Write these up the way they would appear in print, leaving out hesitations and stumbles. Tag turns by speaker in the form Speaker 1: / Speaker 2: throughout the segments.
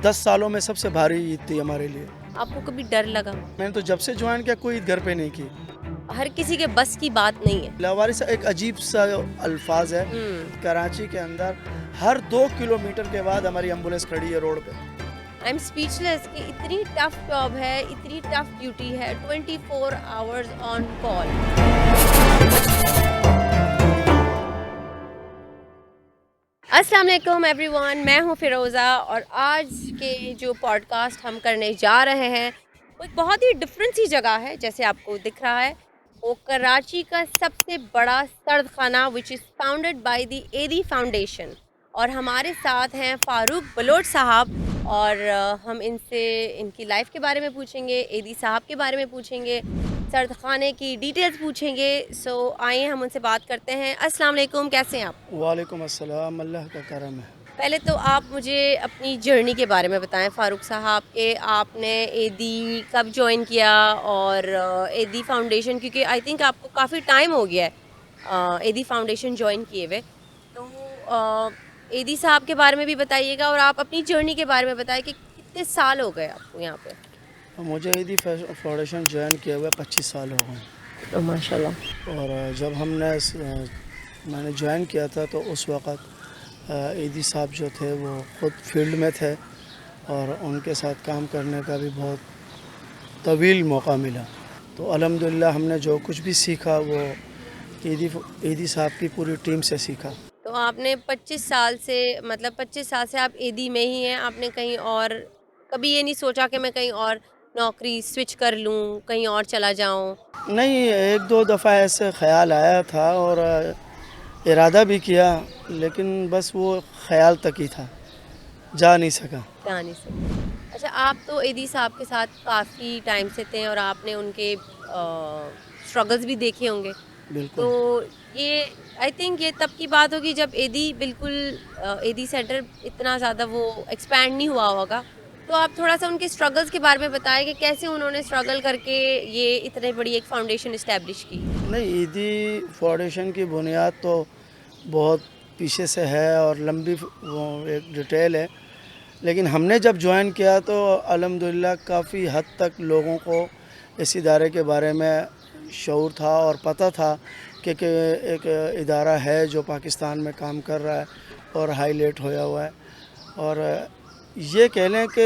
Speaker 1: 10 سالوں میں سب سے بھاری عید تھی ہمارے لیے.
Speaker 2: آپ کو کبھی ڈر لگا؟
Speaker 1: میں نے تو جب سے جوائن کیا کوئی عید گھر پہ نہیں کی.
Speaker 2: ہر کسی کے بس کی بات نہیں ہے.
Speaker 1: لاوارث ایک عجیب سا الفاظ ہے. کراچی کے اندر ہر 2 کلومیٹر کے بعد ہماری ایمبولینس کھڑی ہے روڈ پہ.
Speaker 2: آئی ایم اسپیچلیس کہ اتنی ٹف جاب ہے، اتنی ٹف ڈیوٹی ہے، 24 آورز آن کال. السلام علیکم ایوری ون، میں ہوں فیروزہ، اور آج کے جو پوڈ کاسٹ ہم کرنے جا رہے ہیں وہ ایک بہت ہی ڈفرینٹ سی جگہ ہے. جیسے آپ کو دکھ رہا ہے وہ کراچی کا سب سے بڑا سرد خانہ وچ از فاؤنڈیڈ بائی دی ایدی فاؤنڈیشن. اور ہمارے ساتھ ہیں فاروق بلوچ صاحب، اور ہم ان سے ان کی لائف کے بارے میں پوچھیں گے، ایدی صاحب کے بارے میں پوچھیں گے، سرد خانے کی ڈیٹیلز پوچھیں گے. سو آئیے ہم ان سے بات کرتے ہیں. السلام علیکم، کیسے ہیں آپ؟
Speaker 1: وعلیکم السلام، اللہ کا کرم ہے.
Speaker 2: پہلے تو آپ مجھے اپنی جرنی کے بارے میں بتائیں فاروق صاحب، کہ آپ نے ایدی کب جوائن کیا، اور ایدی فاؤنڈیشن، کیونکہ آئی تھنک آپ کو کافی ٹائم ہو گیا ہے ایدی فاؤنڈیشن جوائن کیے ہوئے. تو ایدی صاحب کے بارے میں بھی بتائیے گا، اور آپ اپنی جرنی کے بارے میں بتائیں کہ کتنے سال ہو گئے آپ کو یہاں پہ.
Speaker 1: مجھے ایدی فاؤنڈیشن جوائن کیا ہوا 25 سال ہو گئے.
Speaker 2: ماشاء اللہ.
Speaker 1: اور جب میں نے جوائن کیا تھا تو اس وقت ایدی صاحب جو تھے وہ خود فیلڈ میں تھے، اور ان کے ساتھ کام کرنے کا بھی بہت طویل موقع ملا. تو الحمدللہ ہم نے جو کچھ بھی سیکھا وہ ایدی صاحب کی پوری ٹیم سے سیکھا.
Speaker 2: تو آپ نے 25 سال سے، مطلب 25 سال سے آپ ایدی میں ہی ہیں؟ آپ نے کہیں اور کبھی یہ نہیں سوچا کہ میں کہیں اور نوکری سوئچ کر لوں، کہیں اور چلا جاؤں؟
Speaker 1: نہیں، 1-2 دفعہ ایسے خیال آیا تھا اور ارادہ بھی کیا، لیکن بس وہ خیال تک ہی تھا، جا نہیں سکا.
Speaker 2: جانے سے. اچھا، آپ تو ایدی صاحب کے ساتھ کافی ٹائم سے تھے، اور آپ نے ان کے اسٹرگلز بھی دیکھے ہوں گے.
Speaker 1: بالکل.
Speaker 2: تو یہ آئی تھنک یہ تب کی بات ہوگی جب ایدی بالکل ایدی سینٹر اتنا زیادہ وہ ایکسپینڈ نہیں ہوا ہوگا. تو آپ تھوڑا سا ان کے اسٹرگلز کے بارے میں بتائیں کہ کیسے انہوں نے اسٹرگل کر کے یہ اتنے بڑی ایک فاؤنڈیشن اسٹیبلش کی.
Speaker 1: نہیں، ایدی فاؤنڈیشن کی بنیاد تو بہت پیچھے سے ہے اور لمبی وہ ایک ڈیٹیل ہے، لیکن ہم نے جب جوائن کیا تو الحمدللہ کافی حد تک لوگوں کو اس ادارے کے بارے میں شعور تھا اور پتہ تھا کہ ایک ادارہ ہے جو پاکستان میں کام کر رہا ہے اور ہائی لائٹ ہویا ہوا ہے. اور یہ کہہ لیں کہ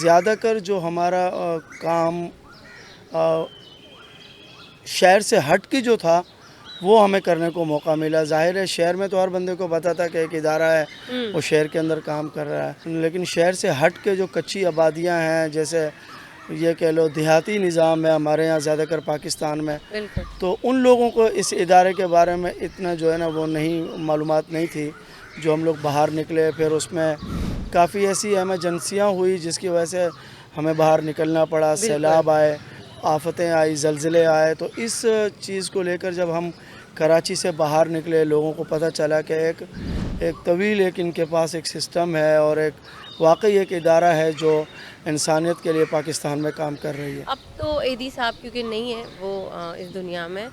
Speaker 1: زیادہ کر جو ہمارا کام شہر سے ہٹ کے جو تھا وہ ہمیں کرنے کو موقع ملا. ظاہر ہے شہر میں تو ہر بندے کو پتہ تھا کہ ایک ادارہ ہے وہ شہر کے اندر کام کر رہا ہے، لیکن شہر سے ہٹ کے جو کچی آبادیاں ہیں، جیسے یہ کہہ لو دیہاتی نظام ہے ہمارے یہاں زیادہ کر پاکستان میں،
Speaker 2: بالکل.
Speaker 1: تو ان لوگوں کو اس ادارے کے بارے میں اتنا جو ہے نا وہ معلومات نہیں تھی. جو ہم لوگ باہر نکلے، پھر اس میں کافی ایسی ایمرجنسیاں ہوئی جس کی وجہ سے ہمیں باہر نکلنا پڑا. سیلاب آئے، آفتیں آئی، زلزلے آئے. تو اس چیز کو لے کر جب ہم کراچی سے باہر نکلے، لوگوں کو پتہ چلا کہ ایک طویل ان کے پاس ایک سسٹم ہے اور واقعی ایک ادارہ ہے جو انسانیت کے لیے پاکستان میں کام کر رہی ہے.
Speaker 2: اب تو ایدی صاحب کیونکہ نہیں ہے وہ اس دنیا میں،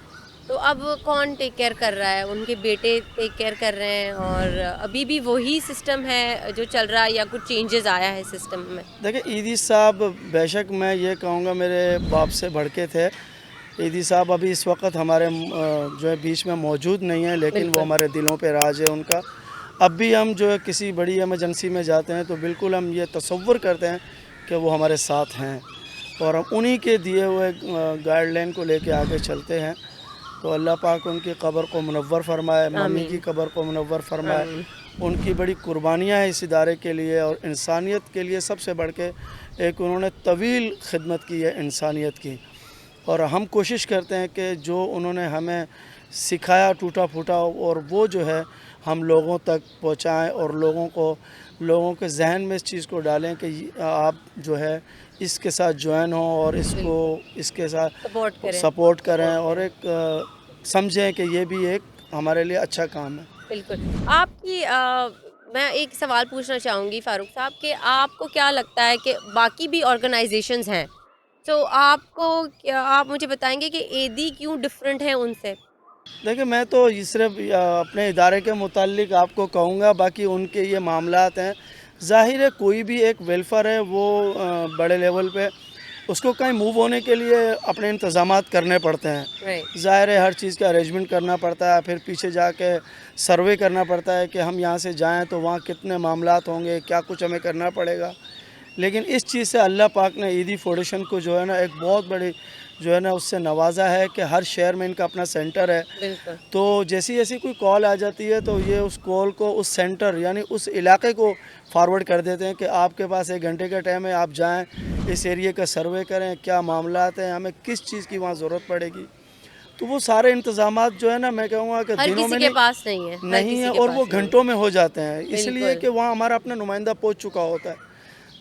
Speaker 2: تو اب کون ٹیک کیئر کر رہا ہے؟ ان کے بیٹے ٹیک کیئر کر رہے ہیں، اور ابھی بھی وہی سسٹم ہے جو چل رہا ہے یا کچھ چینجز آیا ہے سسٹم میں؟
Speaker 1: دیکھیں، ایدی صاحب بے شک میں یہ کہوں گا میرے باپ سے بڑھ کے تھے. ایدی صاحب ابھی اس وقت ہمارے جو ہے بیچ میں موجود نہیں ہیں، لیکن وہ ہمارے دلوں پہ راج ہے ان کا. اب بھی ہم جو ہے کسی بڑی ایمرجنسی میں جاتے ہیں تو بالکل ہم یہ تصور کرتے ہیں کہ وہ ہمارے ساتھ ہیں، اور ہم انہی کے دیے ہوئے گائیڈ لائن کو لے کے آگے چلتے ہیں. تو اللہ پاک ان کی قبر کو منور فرمائے، ممی کی قبر کو منور فرمائے. ان کی بڑی قربانیاں ہیں اس ادارے کے لیے اور انسانیت کے لیے. سب سے بڑھ کے ایک انہوں نے طویل خدمت کی ہے انسانیت کی، اور ہم کوشش کرتے ہیں کہ جو انہوں نے ہمیں سکھایا ٹوٹا پھوٹا، اور وہ جو ہے ہم لوگوں تک پہنچائیں، اور لوگوں کے ذہن میں اس چیز کو ڈالیں کہ آپ جو ہے اس کے ساتھ جوائن ہوں اور اس کے ساتھ سپورٹ کریں، اور ایک سمجھیں کہ یہ بھی ایک ہمارے لیے اچھا کام ہے.
Speaker 2: بالکل. آپ کی میں ایک سوال پوچھنا چاہوں گی فاروق صاحب، کہ آپ کو کیا لگتا ہے کہ باقی بھی آرگنائزیشنز ہیں، تو آپ مجھے بتائیں گے کہ ایدی کیوں ڈفرینٹ ہے ان سے؟
Speaker 1: دیکھیں، میں تو صرف اپنے ادارے کے متعلق آپ کو کہوں گا، باقی ان کے یہ معاملات ہیں. ظاہر ہے کوئی بھی ایک ویلفیئر ہے وہ بڑے لیول پہ اس کو کہیں موو ہونے کے لیے اپنے انتظامات کرنے پڑتے ہیں.
Speaker 2: رائٹ.
Speaker 1: ظاہر ہے ہر چیز کا ارینجمنٹ کرنا پڑتا ہے, پھر پیچھے جا کے سروے کرنا پڑتا ہے کہ ہم یہاں سے جائیں تو وہاں کتنے معاملات ہوں گے, کیا کچھ ہمیں کرنا پڑے گا. لیکن اس چیز سے اللہ پاک نے ایدی فاؤنڈیشن کو جو ہے نا ایک بہت بڑی جو ہے نا اس سے نوازا ہے کہ ہر شہر میں ان کا اپنا سینٹر ہے.
Speaker 2: بالکل.
Speaker 1: تو جیسی جیسی کوئی کال آ جاتی ہے تو یہ اس کال کو اس سینٹر یعنی اس علاقے کو فارورڈ کر دیتے ہیں کہ آپ کے پاس 1 گھنٹے کا ٹائم ہے, آپ جائیں اس ایریے کا سروے کریں, کیا معاملات ہیں, ہمیں کس چیز کی وہاں ضرورت پڑے گی. تو وہ سارے انتظامات جو ہے نا میں کہوں گا کہ
Speaker 2: ہر
Speaker 1: دنوں
Speaker 2: کسی
Speaker 1: میں
Speaker 2: کے پاس نہیں ہے, ہر
Speaker 1: نہیں ہے
Speaker 2: کسی کے
Speaker 1: اور
Speaker 2: پاس
Speaker 1: وہ
Speaker 2: نہیں ہے.
Speaker 1: گھنٹوں میں ہو جاتے ہیں, اس لیے
Speaker 2: بالکل.
Speaker 1: کہ وہاں ہمارا اپنا نمائندہ پہنچ چکا ہوتا ہے.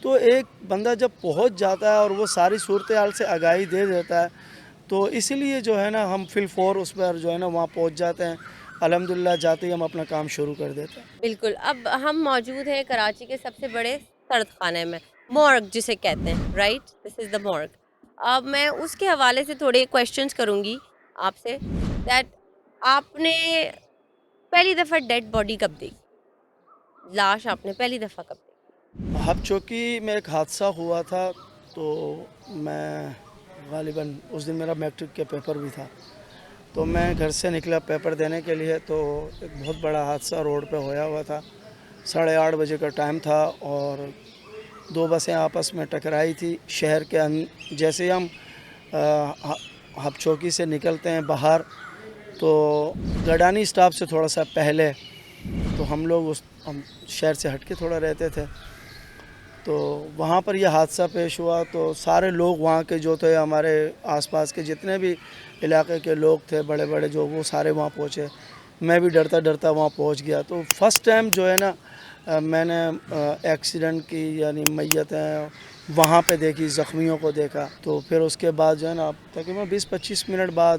Speaker 1: تو ایک بندہ جب پہنچ جاتا ہے اور وہ ساری صورتحال سے آگاہی دے دیتا ہے تو اسی لیے جو ہے نا ہم فی الفور اس پر جو ہے نا وہاں پہنچ جاتے ہیں. الحمدللہ جاتے ہی ہم اپنا کام شروع کر دیتے ہیں.
Speaker 2: بالکل. اب ہم موجود ہیں کراچی کے سب سے بڑے سرد خانے میں, مورگ جسے کہتے ہیں, رائٹ, دس از دا مورگ. اب میں اس کے حوالے سے تھوڑے کویشچنس کروں گی آپ سے, دیٹ آپ نے پہلی دفعہ ڈیڈ باڈی کب دیکھی, لاش آپ نے پہلی دفعہ کب دیکھی؟
Speaker 1: ہب چوکی میں ایک حادثہ ہوا تھا تو میں غالباً اس دن میرا میٹرک کے پیپر بھی تھا, تو میں گھر سے نکلا پیپر دینے کے لیے تو ایک بہت بڑا حادثہ روڈ پہ ہویا ہوا تھا. 8:30 بجے کا ٹائم تھا اور 2 بسیں آپس میں ٹکرائی تھی شہر کے جیسے ہی ہم ہب چوکی سے نکلتے ہیں باہر تو گڈانی اسٹاپ سے تھوڑا سا پہلے تو ہم لوگ ہم شہر سے ہٹ کے تھوڑا رہتے تھے تو وہاں پر یہ حادثہ پیش ہوا. تو سارے لوگ وہاں کے جو تھے ہمارے آس پاس کے جتنے بھی علاقے کے لوگ تھے بڑے بڑے جو وہ سارے وہاں پہنچے. میں بھی ڈرتا ڈرتا وہاں پہنچ گیا. تو فرسٹ ٹائم جو ہے نا میں نے ایکسیڈنٹ کی یعنی میتیں وہاں پہ دیکھی, زخمیوں کو دیکھا. تو پھر اس کے بعد جو ہے نا تقریباً 20-25 منٹ بعد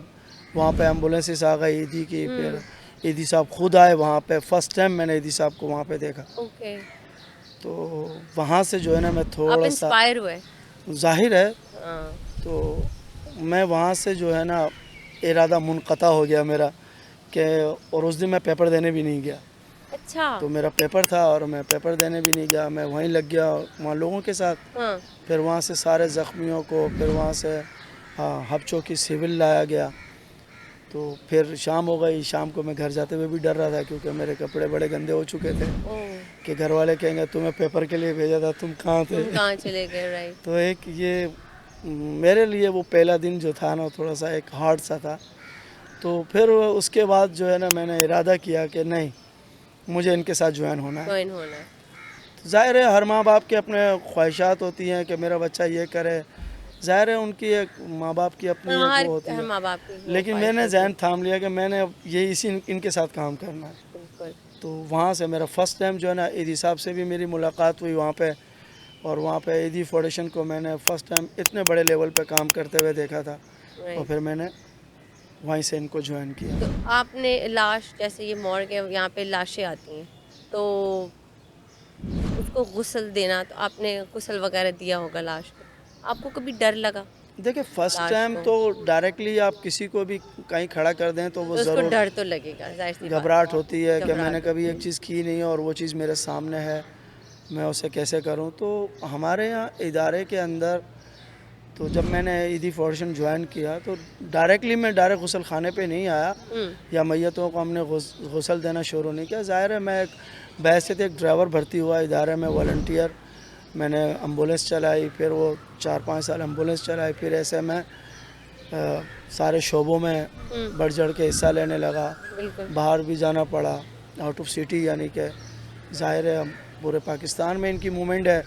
Speaker 1: وہاں پہ ایمبولینسز آ گئی ایدی کی. پھر ایدی صاحب خود آئے وہاں پہ, فرسٹ ٹائم میں نے ایدی صاحب کو وہاں پہ دیکھا.
Speaker 2: اوکے.
Speaker 1: تو وہاں سے جو ہے نا میں
Speaker 2: آپ
Speaker 1: تھوڑا سا
Speaker 2: انسپائر ہوئے.
Speaker 1: ظاہر ہے
Speaker 2: ہاں.
Speaker 1: تو میں وہاں سے جو ہے نا ارادہ منقطع ہو گیا میرا کہ, اور اس دن میں پیپر دینے بھی نہیں گیا.
Speaker 2: اچھا.
Speaker 1: تو میرا پیپر تھا اور میں پیپر دینے بھی نہیں گیا, میں وہیں لگ گیا وہاں لوگوں کے ساتھ.
Speaker 2: ہاں.
Speaker 1: پھر وہاں سے سارے زخمیوں کو پھر وہاں سے ہب چوکی سول لایا گیا. تو پھر شام ہو گئی, شام کو میں گھر جاتے ہوئے بھی ڈر رہا تھا کیونکہ میرے کپڑے بڑے گندے ہو چکے تھے کہ گھر والے کہیں گے تمہیں پیپر کے لیے بھیجا تھا, تم کہاں تھے,
Speaker 2: تم کہاں چلے گئے, رائٹ.
Speaker 1: تو ایک یہ میرے لیے وہ پہلا دن جو تھا نا تھوڑا سا ایک ہارڈ سا تھا. تو پھر اس کے بعد جو ہے نا میں نے ارادہ کیا کہ نہیں مجھے ان کے ساتھ جوائن ہونا ہے.
Speaker 2: جوائن ہونا ہے.
Speaker 1: ظاہر ہے ہر ماں باپ کے اپنے خواہشات ہوتی ہیں کہ میرا بچہ یہ کرے, ظاہر ہے ان کی ایک ماں باپ کی اپنی ایک وہ ہوتی
Speaker 2: ہر
Speaker 1: ہے,
Speaker 2: ماں باپ کی وہ
Speaker 1: لیکن میں
Speaker 2: خواہش
Speaker 1: نے
Speaker 2: ہوتی ہے.
Speaker 1: ذہن تھام لیا کہ میں نے یہ ان کے ساتھ کام کرنا ہے.
Speaker 2: بالکل.
Speaker 1: تو وہاں سے میرا فرسٹ ٹائم جو ہے نا ایدی صاحب سے بھی میری ملاقات ہوئی وہاں پہ, اور وہاں پہ ایدی فاؤنڈیشن کو میں نے فرسٹ ٹائم اتنے بڑے لیول پہ کام کرتے ہوئے دیکھا تھا, اور پھر میں نے وہیں سے ان کو جوائن کیا.
Speaker 2: تو آپ نے لاش, جیسے یہ مورگ ہے یہاں پہ لاشیں آتی ہیں تو اس کو غسل دینا, تو آپ نے غسل وغیرہ دیا ہوگا لاش کو, آپ کو کبھی ڈر لگا
Speaker 1: دیکھیں فرسٹ
Speaker 2: لاش
Speaker 1: ٹائم
Speaker 2: کو؟
Speaker 1: تو ڈائریکٹلی آپ کسی کو بھی کہیں کھڑا کر دیں تو وہ
Speaker 2: تو اس کو
Speaker 1: ضرور
Speaker 2: ڈر تو لگے گا, ظاہر سی بات
Speaker 1: گھبراہٹ ہوتی ہے کہ میں نے
Speaker 2: گھبراہٹ
Speaker 1: کبھی
Speaker 2: ہوتی
Speaker 1: ایک چیز کی نہیں اور وہ چیز میرے سامنے ہے, میں اسے کیسے کروں. تو ہمارے یہاں ادارے کے اندر تو جب میں نے ایدی فاؤنڈیشن جوائن کیا تو ڈائریکٹلی میں ڈائریکٹ غسل خانے پہ نہیں آیا یا میتوں کو ہم نے غسل دینا شروع نہیں کیا. ظاہر ہے میں بحیثیت ایک ڈرائیور بھرتی ہوا ادارے میں والنٹیئر, میں نے ایمبولینس چلائی, پھر وہ 4-5 سال ایمبولینس چلائی, پھر ایسے میں سارے شعبوں میں بڑھ چڑھ کے حصہ لینے لگا.
Speaker 2: بالکل.
Speaker 1: باہر بھی جانا پڑا آؤٹ آف سٹی, یعنی کہ ظاہر ہے پورے پاکستان میں ان کی موومنٹ ہے.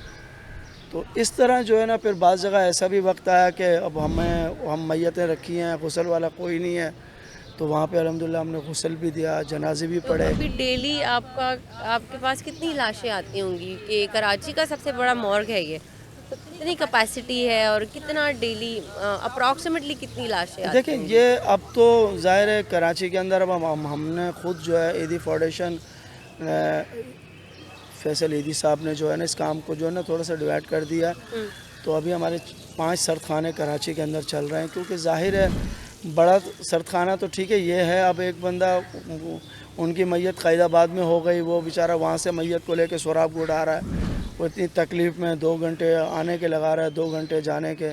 Speaker 1: تو اس طرح جو ہے نا پھر بعض جگہ ایسا بھی وقت آیا کہ اب ہم میتیں رکھی ہیں, غسل والا کوئی نہیں ہے, تو وہاں پہ الحمدللہ ہم نے غسل بھی دیا, جنازے بھی
Speaker 2: تو
Speaker 1: پڑھے.
Speaker 2: ابھی ڈیلی آپ کے پاس کتنی لاشیں آتی ہوں گی, کہ کراچی کا سب سے بڑا مورگ ہے یہ, تو کتنی کیپیسٹی ہے اور کتنا ڈیلی اپروکسیمیٹلی کتنی لاشیں آتی
Speaker 1: دیکھیں
Speaker 2: ہوں گی؟
Speaker 1: یہ اب تو ظاہر ہے کراچی کے اندر اب ہم نے خود جو ہے ایدی فاؤنڈیشن فیصل ایدی صاحب نے جو ہے نا اس کام کو جو ہے نا تھوڑا سا ڈیوائڈ کر دیا. تو ابھی ہمارے 5 سرد خانے کراچی کے اندر چل رہے ہیں, کیونکہ ظاہر ہے بڑا سرد خانہ تو ٹھیک ہے یہ ہے, اب ایک بندہ ان کی میت قائد آباد میں ہو گئی, وہ بیچارہ وہاں سے میت کو لے کے سوراب کو اڑا رہا ہے, وہ اتنی تکلیف میں 2 گھنٹے آنے کے لگا رہا ہے، 2 گھنٹے جانے کے.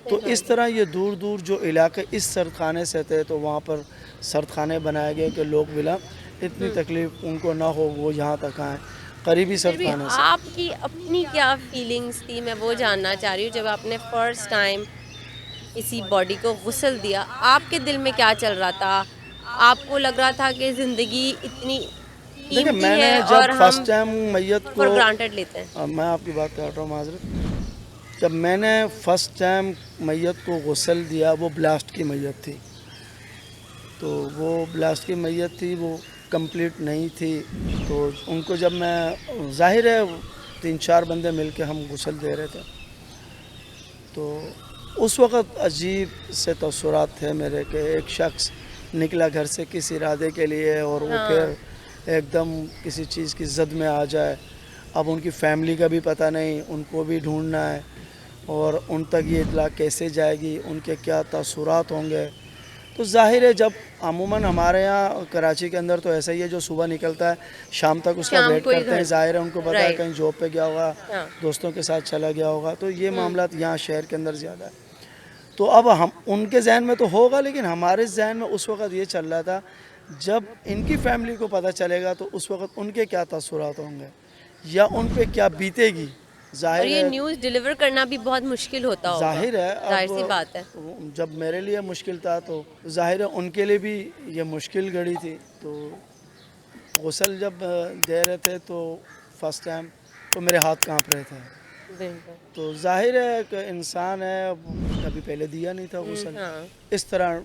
Speaker 1: تو اس طرح یہ دور دور جو علاقے اس سرد خانے سے تھے تو وہاں پر سرد خانے بنائے گئے کہ لوگ بلا اتنی تکلیف ان کو نہ ہو، وہ یہاں تک آئیں قریبی
Speaker 2: پھر
Speaker 1: سرد
Speaker 2: بھی
Speaker 1: خانے سے.
Speaker 2: آپ کی اپنی کیا فیلنگس تھی، میں وہ جاننا چاہ رہی ہوں. جب آپ نے فرسٹ ٹائم کسی باڈی کو غسل دیا، آپ کے دل میں کیا چل رہا تھا؟ آپ کو لگ رہا تھا کہ زندگی اتنی
Speaker 1: دیکھیں،
Speaker 2: قیمتی
Speaker 1: میں نے
Speaker 2: ہے
Speaker 1: جب
Speaker 2: اور ہم
Speaker 1: فرسٹ ٹائم میت
Speaker 2: فار
Speaker 1: کو
Speaker 2: گرانٹیڈ لیتے ہیں؟
Speaker 1: میں آپ کی بات کر رہا ہوں، معذرت. جب میں نے فرسٹ ٹائم میت کو غسل دیا وہ بلاسٹ کی میت تھی. تو وہ بلاسٹ کی میت تھی، وہ کمپلیٹ نہیں تھی. تو ان کو جب میں ظاہر ہے 3-4 بندے مل کے ہم غسل دے رہے تھے تو اس وقت عجیب سے تاثرات تھے میرے کہ ایک شخص نکلا گھر سے کسی ارادے کے لیے اور وہ پھر ایک دم کسی چیز کی زد میں آ جائے. اب ان کی فیملی کا بھی پتہ نہیں، ان کو بھی ڈھونڈنا ہے اور ان تک یہ اطلاع کیسے جائے گی، ان کے کیا تاثرات ہوں گے. تو ظاہر ہے جب عموماً ہمارے یہاں کراچی کے اندر تو ایسا ہی ہے، جو صبح نکلتا ہے شام تک اس کا
Speaker 2: شام
Speaker 1: ویٹ
Speaker 2: کو ہی
Speaker 1: کرتے ہیں.
Speaker 2: گھر،
Speaker 1: ظاہر ہے ان کو پتہ ہے
Speaker 2: رائٹ.
Speaker 1: کہیں جاب پہ گیا ہوگا،
Speaker 2: ہاں.
Speaker 1: دوستوں کے ساتھ چلا گیا ہوگا. تو یہ معاملات یہاں شہر کے اندر زیادہ ہے. تو اب ہم ان کے ذہن میں تو ہوگا، لیکن ہمارے ذہن میں اس وقت یہ چل رہا تھا جب ان کی فیملی کو پتہ چلے گا تو اس وقت ان کے کیا تاثرات ہوں گے یا ان پہ کیا بیتے گی.
Speaker 2: اور
Speaker 1: ظاہر
Speaker 2: یہ
Speaker 1: ہے
Speaker 2: نیوز ڈیلیور کرنا بھی بہت مشکل ہوتا ہوگا،
Speaker 1: ظاہر ہے
Speaker 2: ظاہر
Speaker 1: اب
Speaker 2: سی بات ہے.
Speaker 1: جب میرے لیے مشکل تھا تو ظاہر ہے ان کے لیے بھی یہ مشکل گھڑی تھی. تو غسل جب دے رہے تھے تو فرسٹ ٹائم تو میرے ہاتھ کانپ رہے تھے.
Speaker 2: بالکل.
Speaker 1: تو ظاہر ہے کہ انسان ہے، کبھی پہلے دیا نہیں تھا غسل
Speaker 2: ہاں.
Speaker 1: اس طرح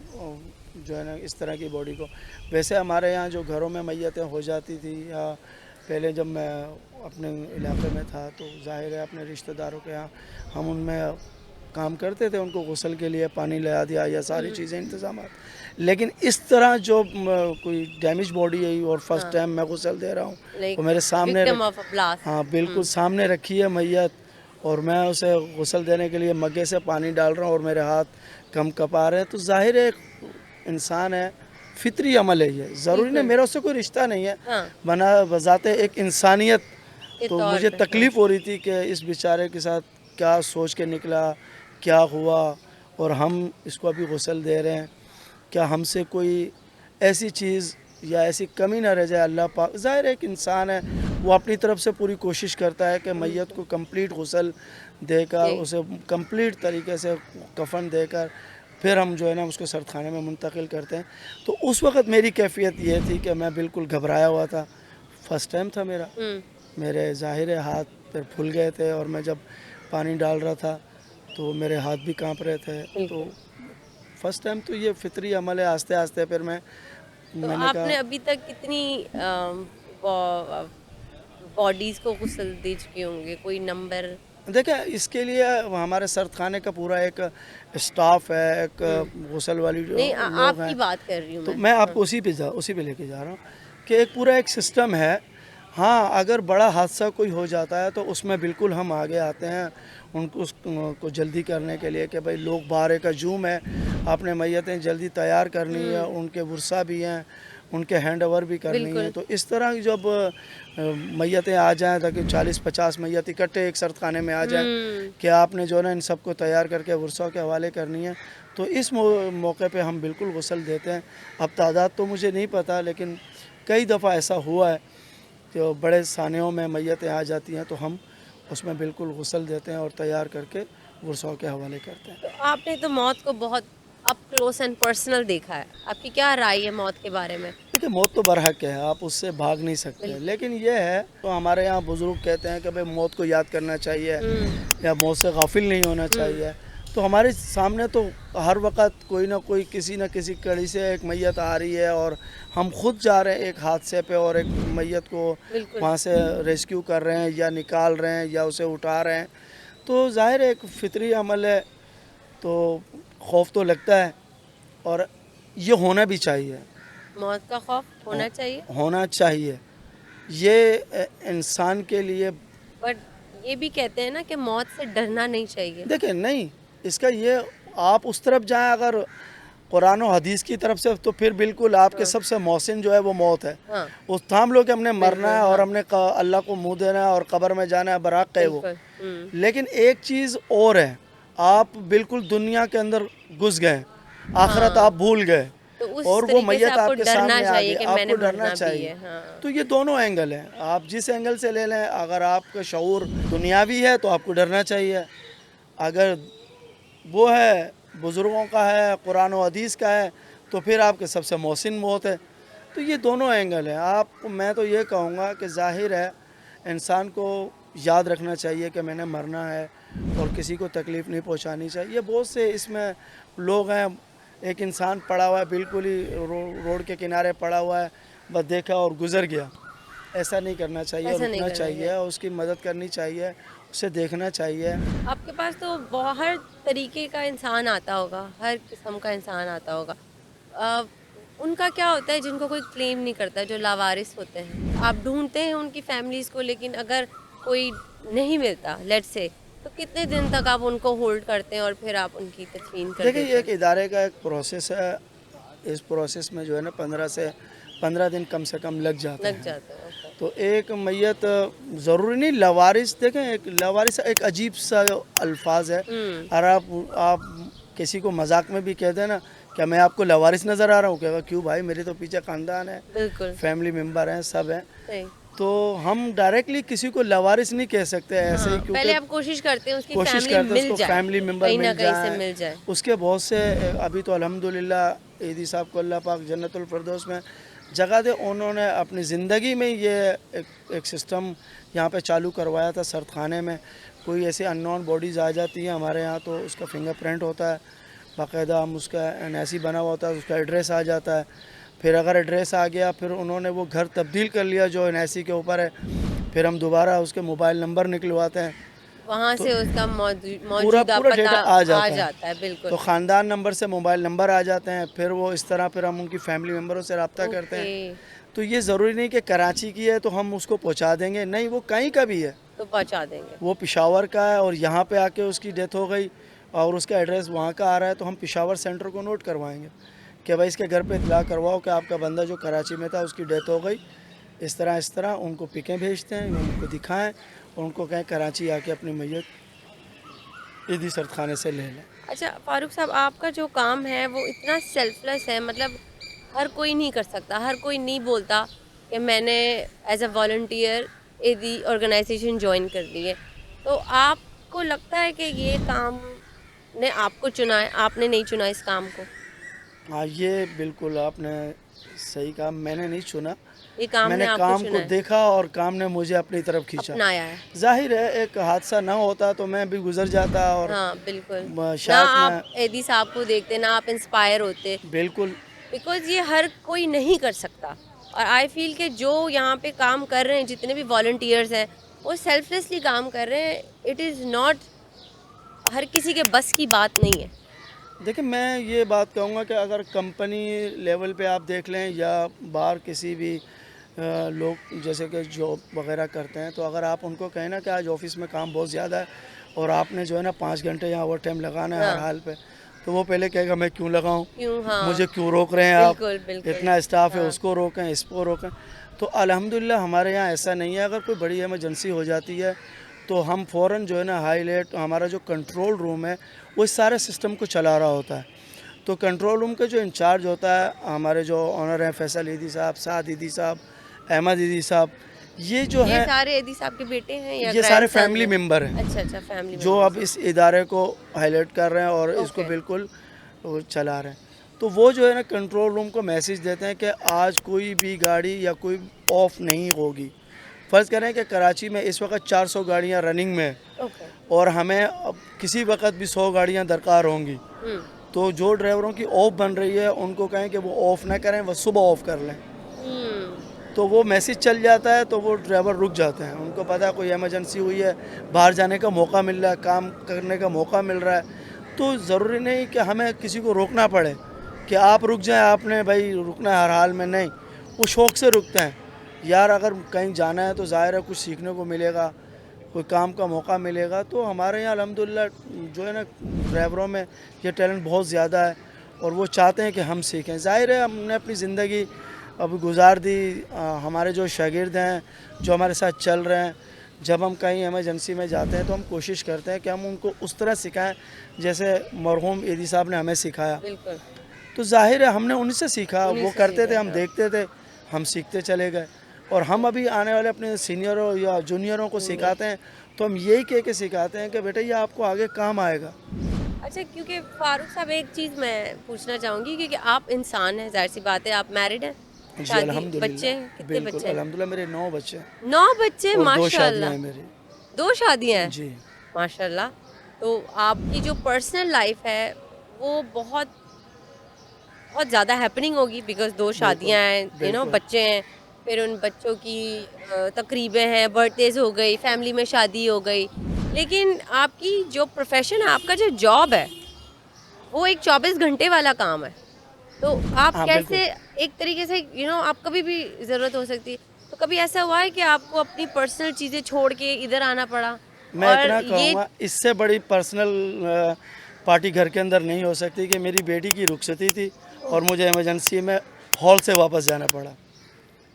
Speaker 1: جو ہے نا، اس طرح کی باڈی کو. ویسے ہمارے یہاں جو گھروں میں میتیں ہو جاتی تھی یا پہلے جب میں اپنے علاقے میں تھا تو ظاہر ہے اپنے رشتہ داروں کے یہاں ہم ان میں کام کرتے تھے، ان کو غسل کے لیے پانی لیا دیا یا ساری چیزیں انتظامات. لیکن اس طرح جو کوئی ڈیمیج باڈی ہے اور فرسٹ ٹائم میں غسل دے رہا ہوں
Speaker 2: لائک
Speaker 1: وہ میرے سامنے
Speaker 2: وکٹم آف اے بلاسٹ.
Speaker 1: ہاں بالکل سامنے رکھی ہے میت اور میں اسے غسل دینے کے لیے مگے سے پانی ڈال رہا ہوں اور میرے ہاتھ کم کپا رہے ہیں. تو ظاہر ہے انسان ہے، فطری عمل ہے، یہ ضروری نہیں میرا اس سے کوئی رشتہ نہیں ہے،
Speaker 2: ہاں.
Speaker 1: بنا بذات ایک انسانیت.
Speaker 2: کے
Speaker 1: تو
Speaker 2: طور
Speaker 1: مجھے
Speaker 2: پہ
Speaker 1: تکلیف ہو رہی تھی کہ اس بیچارے کے ساتھ کیا سوچ کے نکلا، کیا ہوا اور ہم اس کو ابھی غسل دے رہے ہیں. کیا ہم سے کوئی ایسی چیز یا ایسی کمی نہ رہ جائے. اللہ پاک ظاہر ہے ایک انسان ہے، وہ اپنی طرف سے پوری کوشش کرتا ہے کہ میت کو کمپلیٹ غسل دے کر
Speaker 2: جی.
Speaker 1: اسے کمپلیٹ طریقے سے کفن دے کر پھر ہم جو ہے نا اس کو سرد خانے میں منتقل کرتے ہیں. تو اس وقت میری کیفیت یہ تھی کہ میں بالکل گھبرایا ہوا تھا. فرسٹ ٹائم تھا میرا، میرے ظاہر ہاتھ پھر پھول گئے تھے اور میں جب پانی ڈال رہا تھا تو میرے ہاتھ بھی کانپ رہے تھے. تو فرسٹ ٹائم تو یہ فطری عمل ہے. آہستہ آہستہ پھر میں
Speaker 2: تو
Speaker 1: نے
Speaker 2: آپ
Speaker 1: کہا
Speaker 2: نے ابھی تک کتنی باڈیز کو غسل دے چکے ہوں گے، کوئی نمبر؟
Speaker 1: دیکھیں اس کے لیے ہمارے سرد خانے کا پورا ایک اسٹاف ہے، ایک غسل والی جو
Speaker 2: نہیں،
Speaker 1: لوگ
Speaker 2: آپ
Speaker 1: ہیں.
Speaker 2: کی بات کر رہی ہوں
Speaker 1: تو
Speaker 2: میں.
Speaker 1: میں آپ کو اسی پہ لے کے جا رہا ہوں کہ ایک پورا ایک سسٹم ہے. ہاں اگر بڑا حادثہ کوئی ہو جاتا ہے تو اس میں بالکل ہم آگے آتے ہیں ان کو اس کو جلدی کرنے کے لیے کہ بھائی لوگ باہر کا ہجوم ہے، آپ نے میتیں جلدی تیار کرنی ہے، ان کے ورثہ بھی ہیں، ان کے ہینڈ اوور بھی کرنی ہے.
Speaker 2: بالکل.
Speaker 1: تو اس طرح جب میتیں آ جائیں تاکہ 40-50 میت اکٹھے ایک سرد خانے میں آ جائیں کہ آپ نے جو ہے نا ان سب کو تیار کر کے ورثہ کے حوالے کرنی ہے. تو اس موقع پہ ہم بالکل غسل دیتے ہیں. اب تعداد تو مجھے نہیں پتہ، لیکن کئی دفعہ ایسا ہوا ہے کہ بڑے سانحوں میں میتیں آ جاتی ہیں تو ہم اس میں بالکل غسل دیتے ہیں اور تیار کر کے ورثہ کے حوالے کرتے ہیں.
Speaker 2: تو آپ نے تو موت کو بہت اپ کلوز اینڈ پرسنل دیکھا ہے، آپ کی کیا رائے ہے موت کے بارے میں؟
Speaker 1: دیکھیں موت تو برحق ہے، آپ اس سے بھاگ نہیں سکتے.
Speaker 2: بالکل.
Speaker 1: لیکن یہ ہے تو ہمارے یہاں بزرگ کہتے ہیں کہ بھئی موت کو یاد کرنا چاہیے یا موت سے غافل نہیں ہونا چاہیے. تو ہمارے سامنے تو ہر وقت کوئی نہ کوئی کسی نہ کسی کڑی سے ایک میت آ رہی ہے اور ہم خود جا رہے ہیں ایک حادثے پہ اور ایک میت کو
Speaker 2: بالکل.
Speaker 1: وہاں سے ریسکیو کر رہے ہیں یا نکال رہے ہیں یا اسے اٹھا رہے ہیں. تو ظاہر ایک فطری عمل ہے، تو خوف تو لگتا ہے اور یہ ہونا بھی چاہیے.
Speaker 2: موت کا خوف ہونا چاہیے،
Speaker 1: ہونا چاہیے. یہ انسان کے لیے.
Speaker 2: بٹ یہ بھی کہتے ہیں نا کہ موت سے ڈرنا نہیں چاہیے.
Speaker 1: دیکھیں نہیں، اس کا یہ آپ اس طرف جائیں، اگر قرآن و حدیث کی طرف سے تو پھر بالکل آپ کے سب سے محسن جو ہے وہ موت ہے.
Speaker 2: ہاں
Speaker 1: اس تھام لو کہ ہم نے مرنا ہے اور ہم نے اللہ کو منہ دینا ہے اور قبر میں جانا ہے، براق ہے وہ.
Speaker 2: بالکل.
Speaker 1: لیکن ایک چیز اور ہے، آپ بالکل دنیا کے اندر گھس گئے، آخرت آپ بھول گئے
Speaker 2: تو اس
Speaker 1: اور وہ
Speaker 2: طریقے سے
Speaker 1: میت
Speaker 2: آپ
Speaker 1: آپ
Speaker 2: کو
Speaker 1: کے
Speaker 2: ڈرنا
Speaker 1: سامنے آ
Speaker 2: چاہیے
Speaker 1: گئی.
Speaker 2: کہ
Speaker 1: آپ
Speaker 2: میں نے
Speaker 1: کو ڈرنا
Speaker 2: مرنا بھی
Speaker 1: چاہیے.
Speaker 2: ہے. ہاں
Speaker 1: تو یہ دونوں اینگل ہیں، آپ جس اینگل سے لے لیں. اگر آپ کا شعور دنیاوی ہے تو آپ کو ڈرنا چاہیے، اگر وہ ہے بزرگوں کا ہے، قرآن و حدیث کا ہے، تو پھر آپ کے سب سے محسن موت ہے. تو یہ دونوں اینگل ہیں. میں تو یہ کہوں گا کہ ظاہر ہے انسان کو یاد رکھنا چاہیے کہ میں نے مرنا ہے اور کسی کو تکلیف نہیں پہنچانی چاہیے. یہ بہت سے اس میں لوگ ہیں، ایک انسان پڑا ہوا ہے بالکل ہی روڈ کے کنارے پڑا ہوا ہے، بس دیکھا اور گزر گیا. ایسا نہیں کرنا چاہیے،
Speaker 2: ایسا نہیں
Speaker 1: رکنا
Speaker 2: کرنا
Speaker 1: چاہیے، اس کی مدد کرنی چاہیے، اسے دیکھنا چاہیے.
Speaker 2: آپ کے پاس تو ہر طریقے کا انسان آتا ہوگا، ہر قسم کا انسان آتا ہوگا. ان کا کیا ہوتا ہے جن کو کوئی کلیم نہیں کرتا، جو لاوارث ہوتے ہیں؟ آپ ڈھونڈتے ہیں ان کی فیملیز کو، لیکن اگر کوئی نہیں ملتا لیٹ سے، تو کتنے دن تک آپ ان کو ہولڈ کرتے ہیں اور پھر آپ ان کی تدفین کر
Speaker 1: دیکھیں، یہ
Speaker 2: دیتے
Speaker 1: ایک
Speaker 2: ہیں؟
Speaker 1: ادارے کا ایک پروسیس ہے. اس پروسیس میں جو ہے نا 15 دن کم سے کم لگ جاتے
Speaker 2: لگ
Speaker 1: ہیں.
Speaker 2: جاتے ہیں. اوکے.
Speaker 1: تو ایک میت ضروری نہیں لاوارث. دیکھیں، ایک لاوارث ایک عجیب سا الفاظ ہے. اور آپ کسی کو مذاق میں بھی کہتے ہیں نا کہ میں آپ کو لاوارث نظر آ رہا ہوں، کہ کیوں بھائی، میرے تو پیچھے خاندان ہے،
Speaker 2: بالکل
Speaker 1: فیملی ممبر ہیں، سب ہیں.
Speaker 2: صحیح.
Speaker 1: تو ہم ڈائریکٹلی کسی کو لاوارث نہیں کہہ سکتے ایسے ہی،
Speaker 2: ہاں،
Speaker 1: کیونکہ
Speaker 2: پہلے آپ کوشش کرتے ہیں اس کی
Speaker 1: کوشش
Speaker 2: فیملی
Speaker 1: کرتے ہیں اس
Speaker 2: مل
Speaker 1: کو
Speaker 2: جائے،
Speaker 1: فیملی ممبر
Speaker 2: کہیں نہ
Speaker 1: مل
Speaker 2: کہیں سے
Speaker 1: جائیں.
Speaker 2: مل جائے.
Speaker 1: اس کے بہت سے ابھی تو الحمدللہ ایدی صاحب کو اللہ پاک جنت الفردوس میں جگہ دے. انہوں نے اپنی زندگی میں یہ ایک سسٹم یہاں پہ چالو کروایا تھا. سرد خانے میں کوئی ایسی ان نون باڈیز آ جاتی ہیں ہمارے یہاں تو اس کا فنگر پرنٹ ہوتا ہے باقاعدہ. ہم اس کا این ایس سی بنا ہوا ہوتا ہے، اس کا ایڈریس آ جاتا ہے. پھر اگر ایڈریس آ گیا، پھر انہوں نے وہ گھر تبدیل کر لیا جو این ایس سی کے اوپر ہے، پھر ہم دوبارہ اس کے موبائل نمبر نکلواتے ہیں.
Speaker 2: وہاں
Speaker 1: تو
Speaker 2: سے اس کا
Speaker 1: پورا
Speaker 2: موجودہ
Speaker 1: ڈیٹا
Speaker 2: پتہ
Speaker 1: آ
Speaker 2: آ
Speaker 1: جاتا ہے.
Speaker 2: جاتا ہے. بالکل.
Speaker 1: تو خاندان نمبر سے موبائل نمبر آ جاتے ہیں. پھر وہ اس طرح پھر ہم ان کی فیملی ممبروں سے رابطہ کرتے ہیں.
Speaker 2: اوکے.
Speaker 1: تو یہ ضروری نہیں کہ کراچی کی ہے تو ہم اس کو پہنچا دیں گے، نہیں، وہ کہیں کا بھی ہے.
Speaker 2: تو پہنچا دیں گے.
Speaker 1: وہ پشاور کا ہے اور یہاں پہ آ کے اس کی ڈیتھ ہو گئی اور اس کا ایڈریس وہاں کا آ رہا ہے، تو ہم پشاور سینٹر کو نوٹ کروائیں گے کہ بھائی اس کے گھر پہ اطلاع کرواؤ کہ آپ کا بندہ جو کراچی میں تھا اس کی ڈیتھ ہو گئی، اس طرح. ان کو پکیں بھیجتے ہیں، ان کو دکھائیں اور ان کو کہیں کراچی آ کے اپنی میت ایدی سرد خانے سے لے لیں.
Speaker 2: اچھا فاروق صاحب، آپ کا جو کام ہے وہ اتنا سیلف لیس ہے، مطلب ہر کوئی نہیں کر سکتا، ہر کوئی نہیں بولتا کہ میں نے as a volunteer Edhi organisation join کر لی ہے. تو آپ کو لگتا ہے کہ یہ کام نے آپ کو چنا ہے، آپ نے نہیں چنا اس کام کو؟
Speaker 1: ہاں، یہ بالکل آپ نے صحیح کہا. میں نے نہیں چنا،
Speaker 2: یہ کام
Speaker 1: میں
Speaker 2: نے
Speaker 1: نے
Speaker 2: آپ
Speaker 1: کام کو
Speaker 2: چنا ہے،
Speaker 1: دیکھا اور کام نے مجھے اپنی طرف کھینچا.
Speaker 2: اپنایا ہے.
Speaker 1: ظاہر ہے ایک حادثہ نہ ہوتا تو میں بھی گزر جاتا اور
Speaker 2: ہاں بالکل. نہ
Speaker 1: شاید
Speaker 2: آپ
Speaker 1: میں
Speaker 2: ایدی صاحب کو دیکھتے، نہ آپ انسپائر ہوتے،
Speaker 1: بالکل.
Speaker 2: بیکاز یہ ہر کوئی نہیں کر سکتا. اور آئی فیل کہ جو یہاں پہ کام کر رہے ہیں، جتنے بھی والنٹیئرز ہیں، وہ سیلف لیسلی کام کر رہے ہیں. اٹ از ناٹ ہر کسی کے بس کی بات نہیں ہے.
Speaker 1: دیکھیں، میں یہ بات کہوں گا کہ اگر کمپنی لیول پہ آپ دیکھ لیں یا باہر کسی بھی لوگ جیسے کہ جاب وغیرہ کرتے ہیں، تو اگر آپ ان کو کہیں نا کہ آج آفس میں کام بہت زیادہ ہے اور آپ نے جو ہے نا 5 گھنٹے یہاں اوور ٹائم لگانا ہے ہر
Speaker 2: ہاں
Speaker 1: حال پہ، تو وہ پہلے کہے گا میں کیوں لگاؤں،
Speaker 2: کیوں؟ ہاں
Speaker 1: مجھے کیوں روک رہے ہیں آپ،
Speaker 2: بالکل بالکل.
Speaker 1: اتنا اسٹاف ہے،
Speaker 2: ہاں
Speaker 1: اس کو روکیں، اس کو روکیں. تو الحمدللہ ہمارے یہاں ایسا نہیں ہے. اگر کوئی بڑی ایمرجنسی ہو جاتی ہے تو ہم فوراً جو ہے نا ہائی لائٹ، ہمارا جو کنٹرول روم ہے وہ اس سارے سسٹم کو چلا رہا ہوتا ہے. تو کنٹرول روم کا جو انچارج ہوتا ہے، ہمارے جو آنر ہیں فیصل ایدی صاحب، سعد ایدی صاحب، احمد ایدی صاحب، یہ جو
Speaker 2: یہ
Speaker 1: ہیں
Speaker 2: سارے ایدی صاحب کے بیٹے ہیں یا
Speaker 1: یہ سارے
Speaker 2: گرینڈ سنز
Speaker 1: فیملی
Speaker 2: ہیں؟
Speaker 1: ممبر ہیں
Speaker 2: اچھا اچھا، فیملی
Speaker 1: جو اب
Speaker 2: ممبرس ہیں.
Speaker 1: اس ادارے کو ہائی لائٹ کر رہے ہیں اور اس کو
Speaker 2: اوکے.
Speaker 1: بالکل چلا رہے ہیں. تو وہ جو ہے نا کنٹرول روم کو میسج دیتے ہیں کہ آج کوئی بھی گاڑی یا کوئی آف نہیں ہوگی. فرض کریں کہ کراچی میں اس وقت 400 گاڑیاں رننگ میں
Speaker 2: اوکے.
Speaker 1: اور ہمیں اب کسی وقت بھی 100 گاڑیاں درکار ہوں گی، تو جو ڈرائیوروں کی آف بن رہی ہے ان کو کہیں کہ وہ آف نہ کریں، وہ صبح آف کر لیں. تو وہ میسج چل جاتا ہے تو وہ ڈرائیور رک جاتے ہیں. ان کو پتہ ہے کوئی ایمرجنسی ہوئی ہے، باہر جانے کا موقع مل رہا ہے، کام کرنے کا موقع مل رہا ہے. تو ضروری نہیں کہ ہمیں کسی کو روکنا پڑے کہ آپ رک جائیں، آپ نے بھائی رکنا ہے ہر حال میں. نہیں، وہ شوق سے رکتے ہیں. یار اگر کہیں جانا ہے تو ظاہر ہے کچھ سیکھنے کو ملے گا، کوئی کام کا موقع ملے گا. تو ہمارے یہاں الحمدللہ جو ہے نا ڈرائیوروں میں یہ ٹیلنٹ بہت زیادہ ہے اور وہ چاہتے ہیں کہ ہم سیکھیں. ظاہر ہے ہم نے اپنی زندگی اب گزار دی. ہمارے جو شاگرد ہیں جو ہمارے ساتھ چل رہے ہیں, جب ہم کہیں ایمرجنسی میں جاتے ہیں تو ہم کوشش کرتے ہیں کہ ہم ان کو اس طرح سکھائیں جیسے مرحوم ایدی صاحب نے ہمیں سکھایا.
Speaker 2: بالکل
Speaker 1: تو ظاہر ہے ہم نے انہیں سے سیکھا,
Speaker 2: انہیں
Speaker 1: وہ
Speaker 2: سے
Speaker 1: کرتے
Speaker 2: سیکھا
Speaker 1: تھے, ہم
Speaker 2: تھا.
Speaker 1: دیکھتے تھے, ہم سیکھتے چلے گئے. اور ہم ابھی آنے والے اپنے سینئروں یا جونیئروں کو سکھاتے ہیں تو ہم یہی کہہ کے سکھاتے ہیں کہ بیٹا یہ آپ کو آگے کام آئے گا.
Speaker 2: اچھا, کیونکہ فاروق صاحب ایک چیز میں پوچھنا چاہوں گی, کیونکہ آپ انسان ہیں, ظاہر سی بات ہے, آپ میرڈ ہیں,
Speaker 1: جی
Speaker 2: شادی,
Speaker 1: الحمدللہ,
Speaker 2: بچے کتنے
Speaker 1: بالکل
Speaker 2: بچے ہیں؟
Speaker 1: الحمدللہ میرے 9 بچے ہیں
Speaker 2: 9 بچے,
Speaker 1: اور 2
Speaker 2: ماشاء
Speaker 1: شادیاں
Speaker 2: اللہ.
Speaker 1: ہیں میری.
Speaker 2: 2 شادیاں ہیں,
Speaker 1: جی
Speaker 2: ماشاء اللہ. تو آپ کی جو پرسنل لائف ہے وہ بہت بہت زیادہ ہیپننگ ہوگی, بیکاز 2
Speaker 1: بالکل
Speaker 2: شادیاں ہیں,
Speaker 1: بالکل
Speaker 2: بچے ہیں, پھر ان بچوں کی تقریبیں ہیں, برتھ ڈیز ہو گئی, فیملی میں شادی ہو گئی. لیکن آپ کی جو پروفیشن ہے, آپ کا جو جاب ہے, وہ ایک 24 گھنٹے والا کام ہے. تو آپ
Speaker 1: ہاں بالکل.
Speaker 2: کیسے ایک طریقے سے آپ کبھی بھی ضرورت ہو سکتی ہے, تو کبھی ایسا ہوا ہے کہ آپ کو اپنی پرسنل چیزیں چھوڑ کے ادھر آنا پڑا؟
Speaker 1: میں
Speaker 2: اور
Speaker 1: اتنا کہوں
Speaker 2: یہ
Speaker 1: گا اس سے بڑی پرسنل پارٹی گھر کے اندر نہیں ہو سکتی کہ میری بیٹی کی رخصتی تھی اور مجھے ایمرجنسی میں ہال سے واپس جانا پڑا.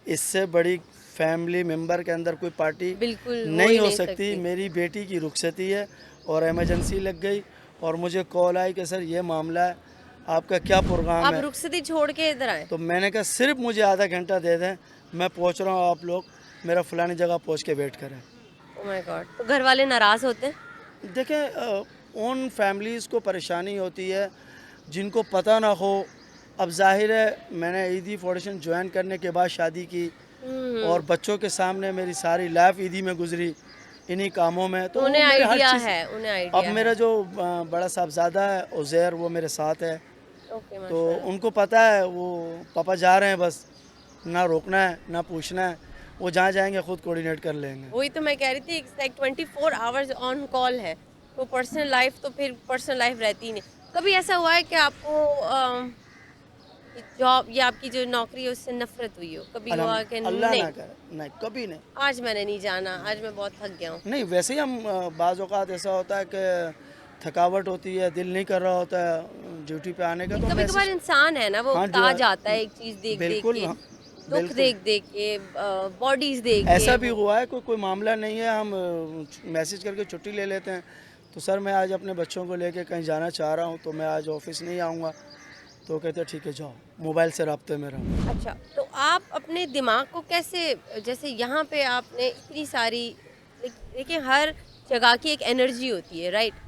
Speaker 1: اس سے بڑی فیملی ممبر کے اندر کوئی پارٹی
Speaker 2: بالکل ہو
Speaker 1: نہیں
Speaker 2: ہی
Speaker 1: ہو
Speaker 2: نہیں
Speaker 1: سکتی.
Speaker 2: سکتی.
Speaker 1: میری بیٹی کی رخصتی ہے اور ایمرجنسی لگ گئی اور مجھے کال آئی کہ سر یہ معاملہ ہے, آپ کا کیا پروگرام
Speaker 2: آپ
Speaker 1: ہے؟
Speaker 2: رخصتی چھوڑ کے ادھر آئے؟
Speaker 1: تو میں نے کہا صرف مجھے آدھا گھنٹہ دے دیں, میں پہنچ رہا ہوں, آپ لوگ میرا فلانی جگہ پہنچ کے ویٹ کریں.
Speaker 2: او مائی گاڈ. تو گھر والے ناراض ہوتے ہیں؟
Speaker 1: دیکھیں ان فیملیز کو پریشانی ہوتی ہے جن کو پتہ نہ ہو. اب ظاہر ہے میں نے ایدی فاؤنڈیشن جوائن کرنے کے بعد شادی کی اور بچوں کے سامنے میری ساری لائف ایدی میں گزری انہی کاموں میں, تو وہ
Speaker 2: انہیں
Speaker 1: میرے ہر
Speaker 2: آئیڈیا
Speaker 1: چیز.
Speaker 2: ہے, انہیں
Speaker 1: اب
Speaker 2: آئیڈیا ہے.
Speaker 1: میرا جو بڑا صاحبزادہ ہے عزیر, وہ میرے ساتھ ہے,
Speaker 2: اوکے,
Speaker 1: تو
Speaker 2: ماشاء اللہ.
Speaker 1: ان کو پتہ ہے وہ پاپا جا رہے ہیں, بس نہ روکنا ہے نہ پوچھنا ہے, وہ جہاں جائیں گے خود کوآرڈینیٹ کر لیں گے.
Speaker 2: وہی تو میں کہہ رہی تھی, لائک 24 آورز آن کال ہے, تو پرسنل لائف تو پھر پرسنل لائف رہتی ہی نہیں. کبھی ایسا ہوا ہے کہ آپ کو جاب یا آپ کی جو نوکری ہے اس سے نفرت ہوئی ہو؟ کبھی ہوا کہ
Speaker 1: اللہ نہ
Speaker 2: نہیں,
Speaker 1: کرے, نہیں کبھی نہیں.
Speaker 2: آج میں نے نہیں جانا, آج میں بہت تھک گیا ہوں؟
Speaker 1: نہیں ویسے ہی ہم بعض اوقات ایسا ہوتا ہے کہ تھکاوٹ ہوتی ہے, دل نہیں کر رہا ہوتا ہے ڈیوٹی پہ آنے کا, تو
Speaker 2: کبھی کبھار
Speaker 1: میسج.
Speaker 2: انسان ہے نا, وہ
Speaker 1: ہاں
Speaker 2: اکتا جاتا ہے ایک چیز دیکھ دیکھ
Speaker 1: بالکل,
Speaker 2: کے,
Speaker 1: ہاں
Speaker 2: دکھ
Speaker 1: بالکل.
Speaker 2: دیکھ دیکھ کے, باڈیز دیکھ
Speaker 1: ایسا
Speaker 2: کے.
Speaker 1: بھی
Speaker 2: وہ
Speaker 1: ہوا ہے کوئی معاملہ نہیں ہے, ہم میسج کر کے چھٹی لے لیتے ہیں, تو سر میں آج اپنے بچوں کو لے کے کہیں جانا چاہ رہا ہوں تو میں آج آفس نہیں آؤں گا, تو کہتے ہیں ٹھیک ہے جاؤ, موبائل سے رابطے میں رہو.
Speaker 2: اچھا, تو آپ اپنے دماغ کو کیسے, جیسے یہاں پہ آپ نے اتنی ساری, دیکھیں ہر جگہ کی ایک انرجی ہوتی ہے, رائٹ؟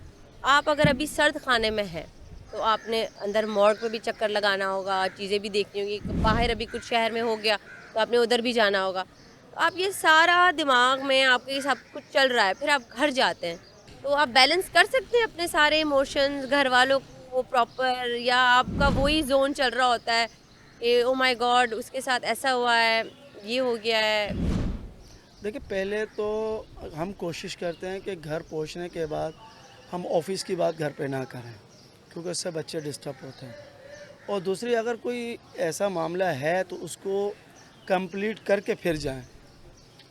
Speaker 2: آپ اگر ابھی سرد خانے میں ہیں تو آپ نے اندر مارٹ پہ بھی چکر لگانا ہوگا, چیزیں بھی دیکھنی ہوگی, باہر ابھی کچھ شہر میں ہو گیا تو آپ نے ادھر بھی جانا ہوگا. تو آپ یہ سارا دماغ میں آپ کے یہ سب کچھ چل رہا ہے, پھر آپ گھر جاتے ہیں تو آپ بیلنس کر سکتے ہیں اپنے سارے ایموشنز, گھر والوں کو پراپر, یا آپ کا وہی زون چل رہا ہوتا ہے کہ او مائی گاڈ اس کے ساتھ ایسا ہوا ہے, یہ ہو گیا ہے؟
Speaker 1: دیکھیں پہلے تو ہم کوشش کرتے ہیں کہ گھر پہنچنے کے بعد ہم آفس کی بات گھر پہ نہ کریں, کیونکہ اس سے بچے ڈسٹرب ہوتے ہیں. اور دوسری اگر کوئی ایسا معاملہ ہے تو اس کو کمپلیٹ کر کے پھر جائیں.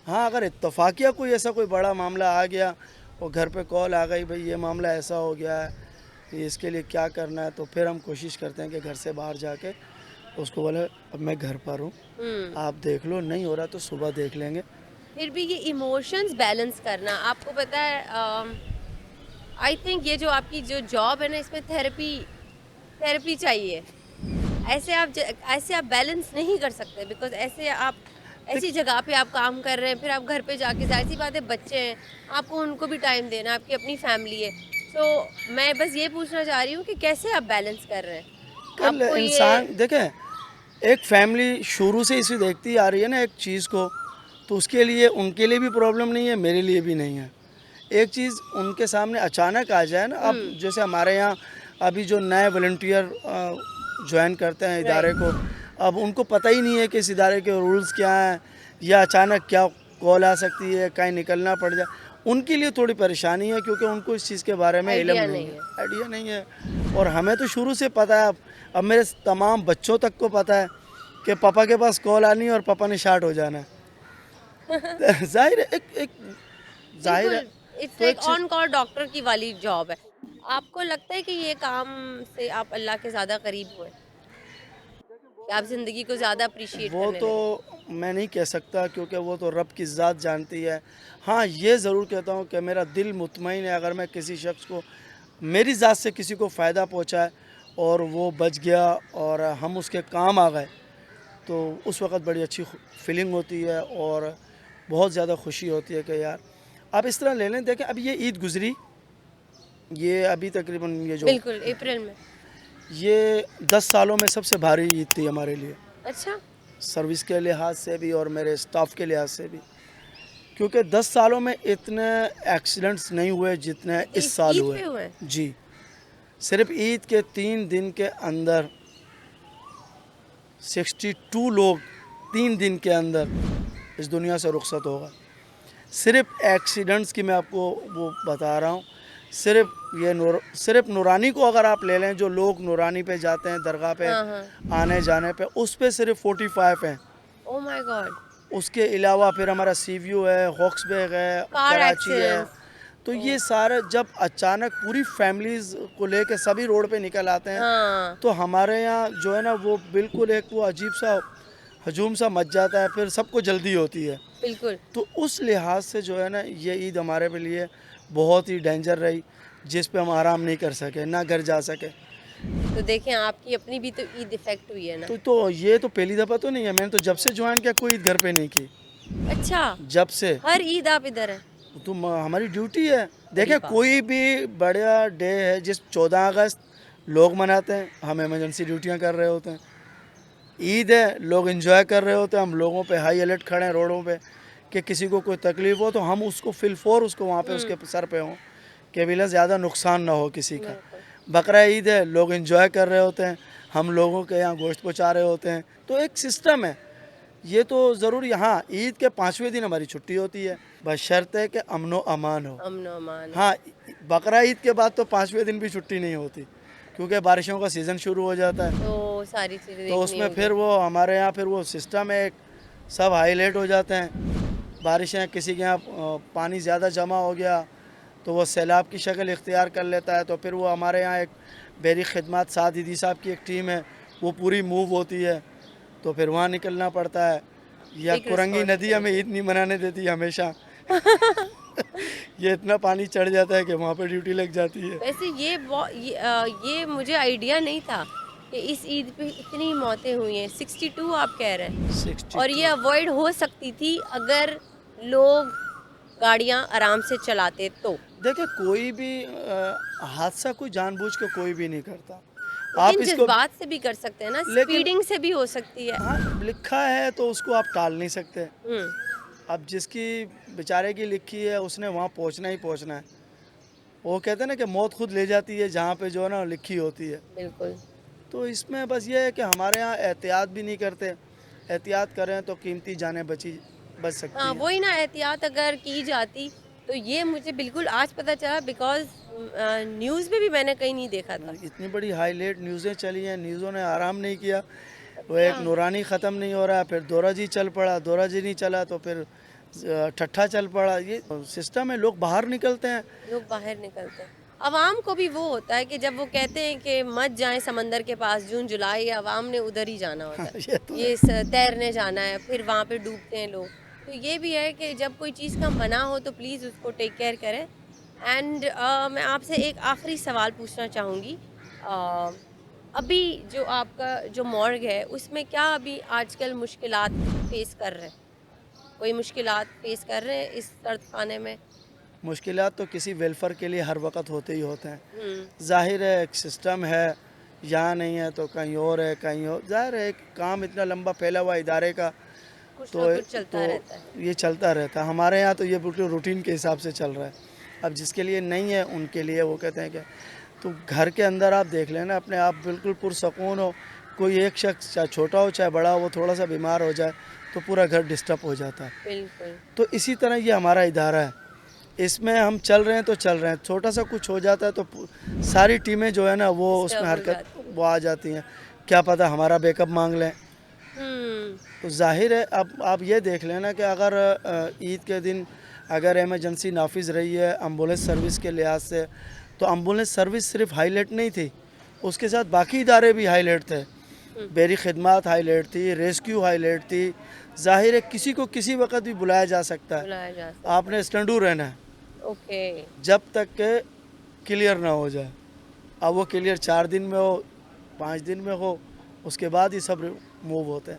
Speaker 1: ہاں اگر اتفاقیہ کوئی ایسا کوئی بڑا معاملہ آ گیا اور گھر پہ کال آ گئی بھئی یہ معاملہ ایسا ہو گیا ہے, اس کے لیے کیا کرنا ہے, تو پھر ہم کوشش کرتے ہیں کہ گھر سے باہر جا کے اس کو بولے اب میں گھر پر ہوں, آپ دیکھ لو, نہیں ہو رہا تو صبح دیکھ لیں گے.
Speaker 2: پھر بھی یہ ایموشنز بیلنس کرنا, آپ کو پتہ ہے آئی تھنک یہ جو آپ کی جو جاب ہے نا, اس میں تھیراپی چاہیے. ایسے آپ بیلنس نہیں کر سکتے, بیکاز ایسے آپ ایسی جگہ پہ آپ کام کر رہے ہیں, پھر آپ گھر پہ جا کے, ظاہر سی بات ہے بچے ہیں, آپ کو ان کو بھی ٹائم دینا, آپ کی اپنی فیملی ہے. سو میں بس یہ پوچھنا چاہ رہی ہوں کہ کیسے آپ بیلنس کر رہے ہیں؟ آپ
Speaker 1: کل
Speaker 2: کو یہ
Speaker 1: انسان دیکھیں, ایک فیملی شروع سے اسی دیکھتی آ رہی ہے نا ایک چیز کو, تو اس کے لیے ان کے لیے بھی پرابلم نہیں ہے, میرے لیے بھی نہیں ہے. ایک چیز ان کے سامنے اچانک آ جائے نا, اب جیسے ہمارے یہاں ابھی جو نئے والنٹیئر جوائن کرتے ہیں ادارے کو, اب ان کو پتہ ہی نہیں ہے کہ اس ادارے کے رولز کیا ہیں, یا اچانک کیا کال آ سکتی ہے, کہیں نکلنا پڑ جائے, ان کے لیے تھوڑی پریشانی ہے کیونکہ ان کو اس چیز کے بارے میں علم نہیں ہے, آئیڈیا نہیں ہے. اور ہمیں تو شروع سے پتہ ہے, اب میرے تمام بچوں تک کو پتہ ہے کہ پاپا کے پاس کال آنی ہے اور پاپا نے شارٹ ہو جانا ہے. ظاہر ہے ایک ظاہر ہے
Speaker 2: بالکل, اٹس
Speaker 1: تو
Speaker 2: لائک
Speaker 1: ایک چیز.
Speaker 2: آن کال ڈاکٹر کی والی جاب ہے. آپ کو لگتا ہے کہ یہ کام سے آپ اللہ کے زیادہ قریب ہوئے کہ آپ زندگی کو زیادہ اپریشیٹ
Speaker 1: وہ
Speaker 2: کرنے
Speaker 1: تو
Speaker 2: لگے؟
Speaker 1: میں نہیں کہہ سکتا کیونکہ وہ تو رب کی ذات جانتی ہے. ہاں یہ ضرور کہتا ہوں کہ میرا دل مطمئن ہے اگر میں کسی شخص کو میری ذات سے کسی کو فائدہ پہنچائے اور وہ بچ گیا اور ہم اس کے کام آ گئے تو اس وقت بڑی اچھی فیلنگ ہوتی ہے اور بہت زیادہ خوشی ہوتی ہے کہ یار آپ اس طرح لے لیں. دیکھیں اب یہ عید گزری, یہ ابھی تقریباً یہ جو
Speaker 2: بالکل اپریل میں.
Speaker 1: یہ 10 سالوں میں سب سے بھاری عید تھی ہمارے لیے,
Speaker 2: اچھا.
Speaker 1: سروس کے لحاظ سے بھی اور میرے اسٹاف کے لحاظ سے بھی, کیونکہ 10 سالوں میں اتنے ایکسیڈنٹس نہیں ہوئے جتنے اس سال
Speaker 2: عید
Speaker 1: ہوئے.
Speaker 2: پہ ہوئے؟
Speaker 1: جی صرف عید کے 3 دن کے اندر 62 لوگ 3 دن کے اندر اس دنیا سے رخصت ہوگا. صرف ایکسیڈنٹس کی میں آپ کو وہ بتا رہا ہوں. صرف صرف نورانی کو اگر آپ لے لیں, جو لوگ نورانی پہ جاتے ہیں درگاہ پہ
Speaker 2: ہاں ہاں.
Speaker 1: آنے جانے پہ, اس پہ صرف 45 ہیں.
Speaker 2: او مائی گاڈ.
Speaker 1: اس کے علاوہ پھر ہمارا سی ویو ہے, ہوکس بیگ ہے,
Speaker 2: کار
Speaker 1: کراچی ہے.
Speaker 2: ایکسیڈنٹ.
Speaker 1: تو یہ سارے جب اچانک پوری فیملیز کو لے کے سبھی روڈ پہ نکل آتے ہیں
Speaker 2: ہاں
Speaker 1: تو ہمارے یہاں جو ہے نا وہ بالکل ایک وہ عجیب سا ہجوم سا مچ جاتا ہے, پھر سب کو جلدی ہوتی ہے.
Speaker 2: بالکل.
Speaker 1: تو اس لحاظ سے جو ہے نا یہ عید ہمارے لیے بہت ہی ڈینجر رہی, جس پہ ہم آرام نہیں کر سکے, نہ گھر جا سکے.
Speaker 2: تو دیکھیں آپ کی اپنی بھی تو عید افیکٹ ہوئی ہے نا.
Speaker 1: تو یہ تو پہلی دفعہ تو نہیں ہے, میں نے تو جب سے جوائن کیا کوئی عید گھر پہ نہیں کی.
Speaker 2: اچھا,
Speaker 1: جب سے
Speaker 2: ہر عید آپ ادھر ہیں؟
Speaker 1: تو ہماری ڈیوٹی ہے. دیکھیں کوئی بھی بڑا ڈے ہے جس 14 اگست لوگ مناتے ہیں, ہم ایمرجنسی ڈیوٹیاں کر رہے ہوتے ہیں. عید ہے لوگ انجوائے کر رہے ہوتے ہیں, ہم لوگوں پہ ہائی الرٹ کھڑے ہیں روڈوں پہ کہ کسی کو کوئی تکلیف ہو تو ہم اس کو فل فور اس کو وہاں پہ اس کے سر پہ ہوں کہ بلا زیادہ نقصان نہ ہو کسی کا. بقرہ عید ہے لوگ انجوائے کر رہے ہوتے ہیں, ہم لوگوں کے یہاں گوشت پہنچا رہے ہوتے ہیں. تو ایک سسٹم ہے یہ تو ضروری. ہاں عید کے 5ویں دن ہماری چھٹی ہوتی ہے, بس شرط ہے کہ امن و امان ہو.
Speaker 2: امن و امان.
Speaker 1: ہاں بقرہ عید کے بعد تو 5ویں دن بھی چھٹی نہیں ہوتی کیونکہ بارشوں کا سیزن شروع ہو جاتا ہے.
Speaker 2: تو ساری چیزیں
Speaker 1: تو اس
Speaker 2: دیکھنی
Speaker 1: میں
Speaker 2: ہوگی.
Speaker 1: پھر وہ ہمارے یہاں پھر وہ سسٹم ہے, سب ہائی لائٹ ہو جاتے ہیں. بارشیں کسی کے یہاں پانی زیادہ جمع ہو گیا تو وہ سیلاب کی شکل اختیار کر لیتا ہے, تو پھر وہ ہمارے یہاں ایک بحری خدمات سعد عیدی صاحب کی ایک ٹیم ہے, وہ پوری موو ہوتی ہے, تو پھر وہاں نکلنا پڑتا ہے. یا
Speaker 2: Big
Speaker 1: کرنگی ندی ہمیں عید نہیں منانے دیتی ہمیشہ. یہ اتنا پانی چڑھ جاتا ہے کہ وہاں پہ ڈیوٹی لگ جاتی ہے.
Speaker 2: ویسے یہ مجھے آئیڈیا نہیں تھا کہ اس عید پہ اتنی موتیں ہوئی ہیں. 62 آپ کہہ رہے ہیں,
Speaker 1: 62
Speaker 2: اور یہ اوائڈ ہو سکتی تھی اگر لوگ گاڑیاں آرام سے چلاتے تو.
Speaker 1: دیکھیں کوئی بھی حادثہ کوئی جان بوجھ کے کوئی بھی نہیں کرتا. آپ
Speaker 2: لیکن
Speaker 1: اس کو
Speaker 2: جذبات سے بھی کر سکتے ہیں نا, سپیڈنگ سے بھی ہو سکتی ہے.
Speaker 1: ہاں لکھا ہے تو اس کو آپ ٹال نہیں سکتے.
Speaker 2: ہوں.
Speaker 1: اب جس کی بیچارے کی لکھی ہے اس نے وہاں پہنچنا ہی پہنچنا ہے. وہ کہتے ہیں نا کہ موت خود لے جاتی ہے جہاں پہ جو ہے نا لکھی ہوتی ہے.
Speaker 2: بالکل.
Speaker 1: تو اس میں بس یہ ہے کہ ہمارے ہاں احتیاط بھی نہیں کرتے. احتیاط کریں تو قیمتی جانیں بچ سکتی
Speaker 2: ہاں
Speaker 1: ہیں.
Speaker 2: وہی نا, احتیاط اگر کی جاتی تو یہ مجھے بالکل آج پتہ چلا, بیکاز نیوز میں بھی میں نے کہیں نہیں دیکھا تھا.
Speaker 1: اتنی بڑی ہائی لائٹ نیوزیں چلی ہیں, نیوزوں نے آرام نہیں کیا. وہ ایک
Speaker 2: اچھا.
Speaker 1: نورانی ختم نہیں ہو رہا, پھر دورہ جی چل پڑا, دورہ جی نہیں چلا تو پھر ٹھٹھا چل پڑا. یہ سسٹم ہے, لوگ باہر نکلتے ہیں.
Speaker 2: لوگ باہر نکلتے ہیں. عوام کو بھی وہ ہوتا ہے کہ جب وہ کہتے ہیں کہ مت جائیں سمندر کے پاس جون جولائی, عوام نے ادھر ہی جانا ہوتا ہے,
Speaker 1: یہ تو
Speaker 2: یہ تیرنے جانا ہے, پھر وہاں پہ ڈوبتے ہیں لوگ. تو یہ بھی ہے کہ جب کوئی چیز کا منع ہو تو پلیز اس کو ٹیک کیئر کریں. اینڈ میں آپ سے ایک آخری سوال پوچھنا چاہوں گی. ابھی جو آپ کا جو مورگ ہے اس میں کیا ابھی آج کل مشکلات فیس کر رہے ہیں؟ کوئی مشکلات فیس کر رہے ہیں اس سرد خانے میں؟
Speaker 1: مشکلات تو کسی ویلفیئر کے لیے ہر وقت ہوتے ہی ہوتے ہیں.
Speaker 2: ہوں.
Speaker 1: ظاہر ہے ایک سسٹم ہے, یہاں نہیں ہے تو کہیں اور ہے, کہیں اور. ظاہر ہے ایک کام اتنا لمبا پھیلا ہوا ادارے کا
Speaker 2: کچھ نہ
Speaker 1: تو
Speaker 2: کچھ چلتا رہتا ہے.
Speaker 1: یہ چلتا رہتا ہے. ہمارے یہاں تو یہ بالکل روٹین کے حساب سے چل رہا ہے. اب جس کے لیے نہیں ہے ان کے لیے وہ کہتے ہیں کہ تو گھر کے اندر آپ دیکھ لینا اپنے آپ بالکل پرسکون ہو. کوئی ایک شخص چاہے چھوٹا ہو چاہے بڑا ہو, وہ تھوڑا سا بیمار ہو جائے تو پورا گھر ڈسٹرب ہو جاتا ہے.
Speaker 2: بالکل.
Speaker 1: تو اسی طرح یہ ہمارا ادارہ ہے, اس میں ہم چل رہے ہیں تو چل رہے ہیں. چھوٹا سا کچھ ہو جاتا ہے تو ساری ٹیمیں جو ہے نا وہ اس میں حرکت وہ آ جاتی ہیں. کیا پتہ ہمارا بیک اپ مانگ لیں. تو ظاہر ہے اب آپ یہ دیکھ لینا کہ اگر عید کے دن اگر ایمرجنسی نافذ رہی ہے ایمبولینس سروس کے لحاظ سے تو ایمبولینس سروس صرف ہائی لائٹ نہیں تھی, اس کے ساتھ باقی ادارے بھی ہائی لائٹ تھے. بیری خدمات ہائی لائٹ تھی, ریسکیو ہائی لائٹ تھی. ظاہر ہے کسی کو کسی وقت بھی بلایا جا سکتا ہے,
Speaker 2: بلایا جا سکتا.
Speaker 1: آپ نے اسٹینڈو رہنا ہے
Speaker 2: اوکے.
Speaker 1: جب تک کہ کلیئر نہ ہو جائے. اب وہ کلیئر 4 دن میں ہو, 5 دن میں ہو, اس کے بعد ہی سب موو ہوتے ہیں.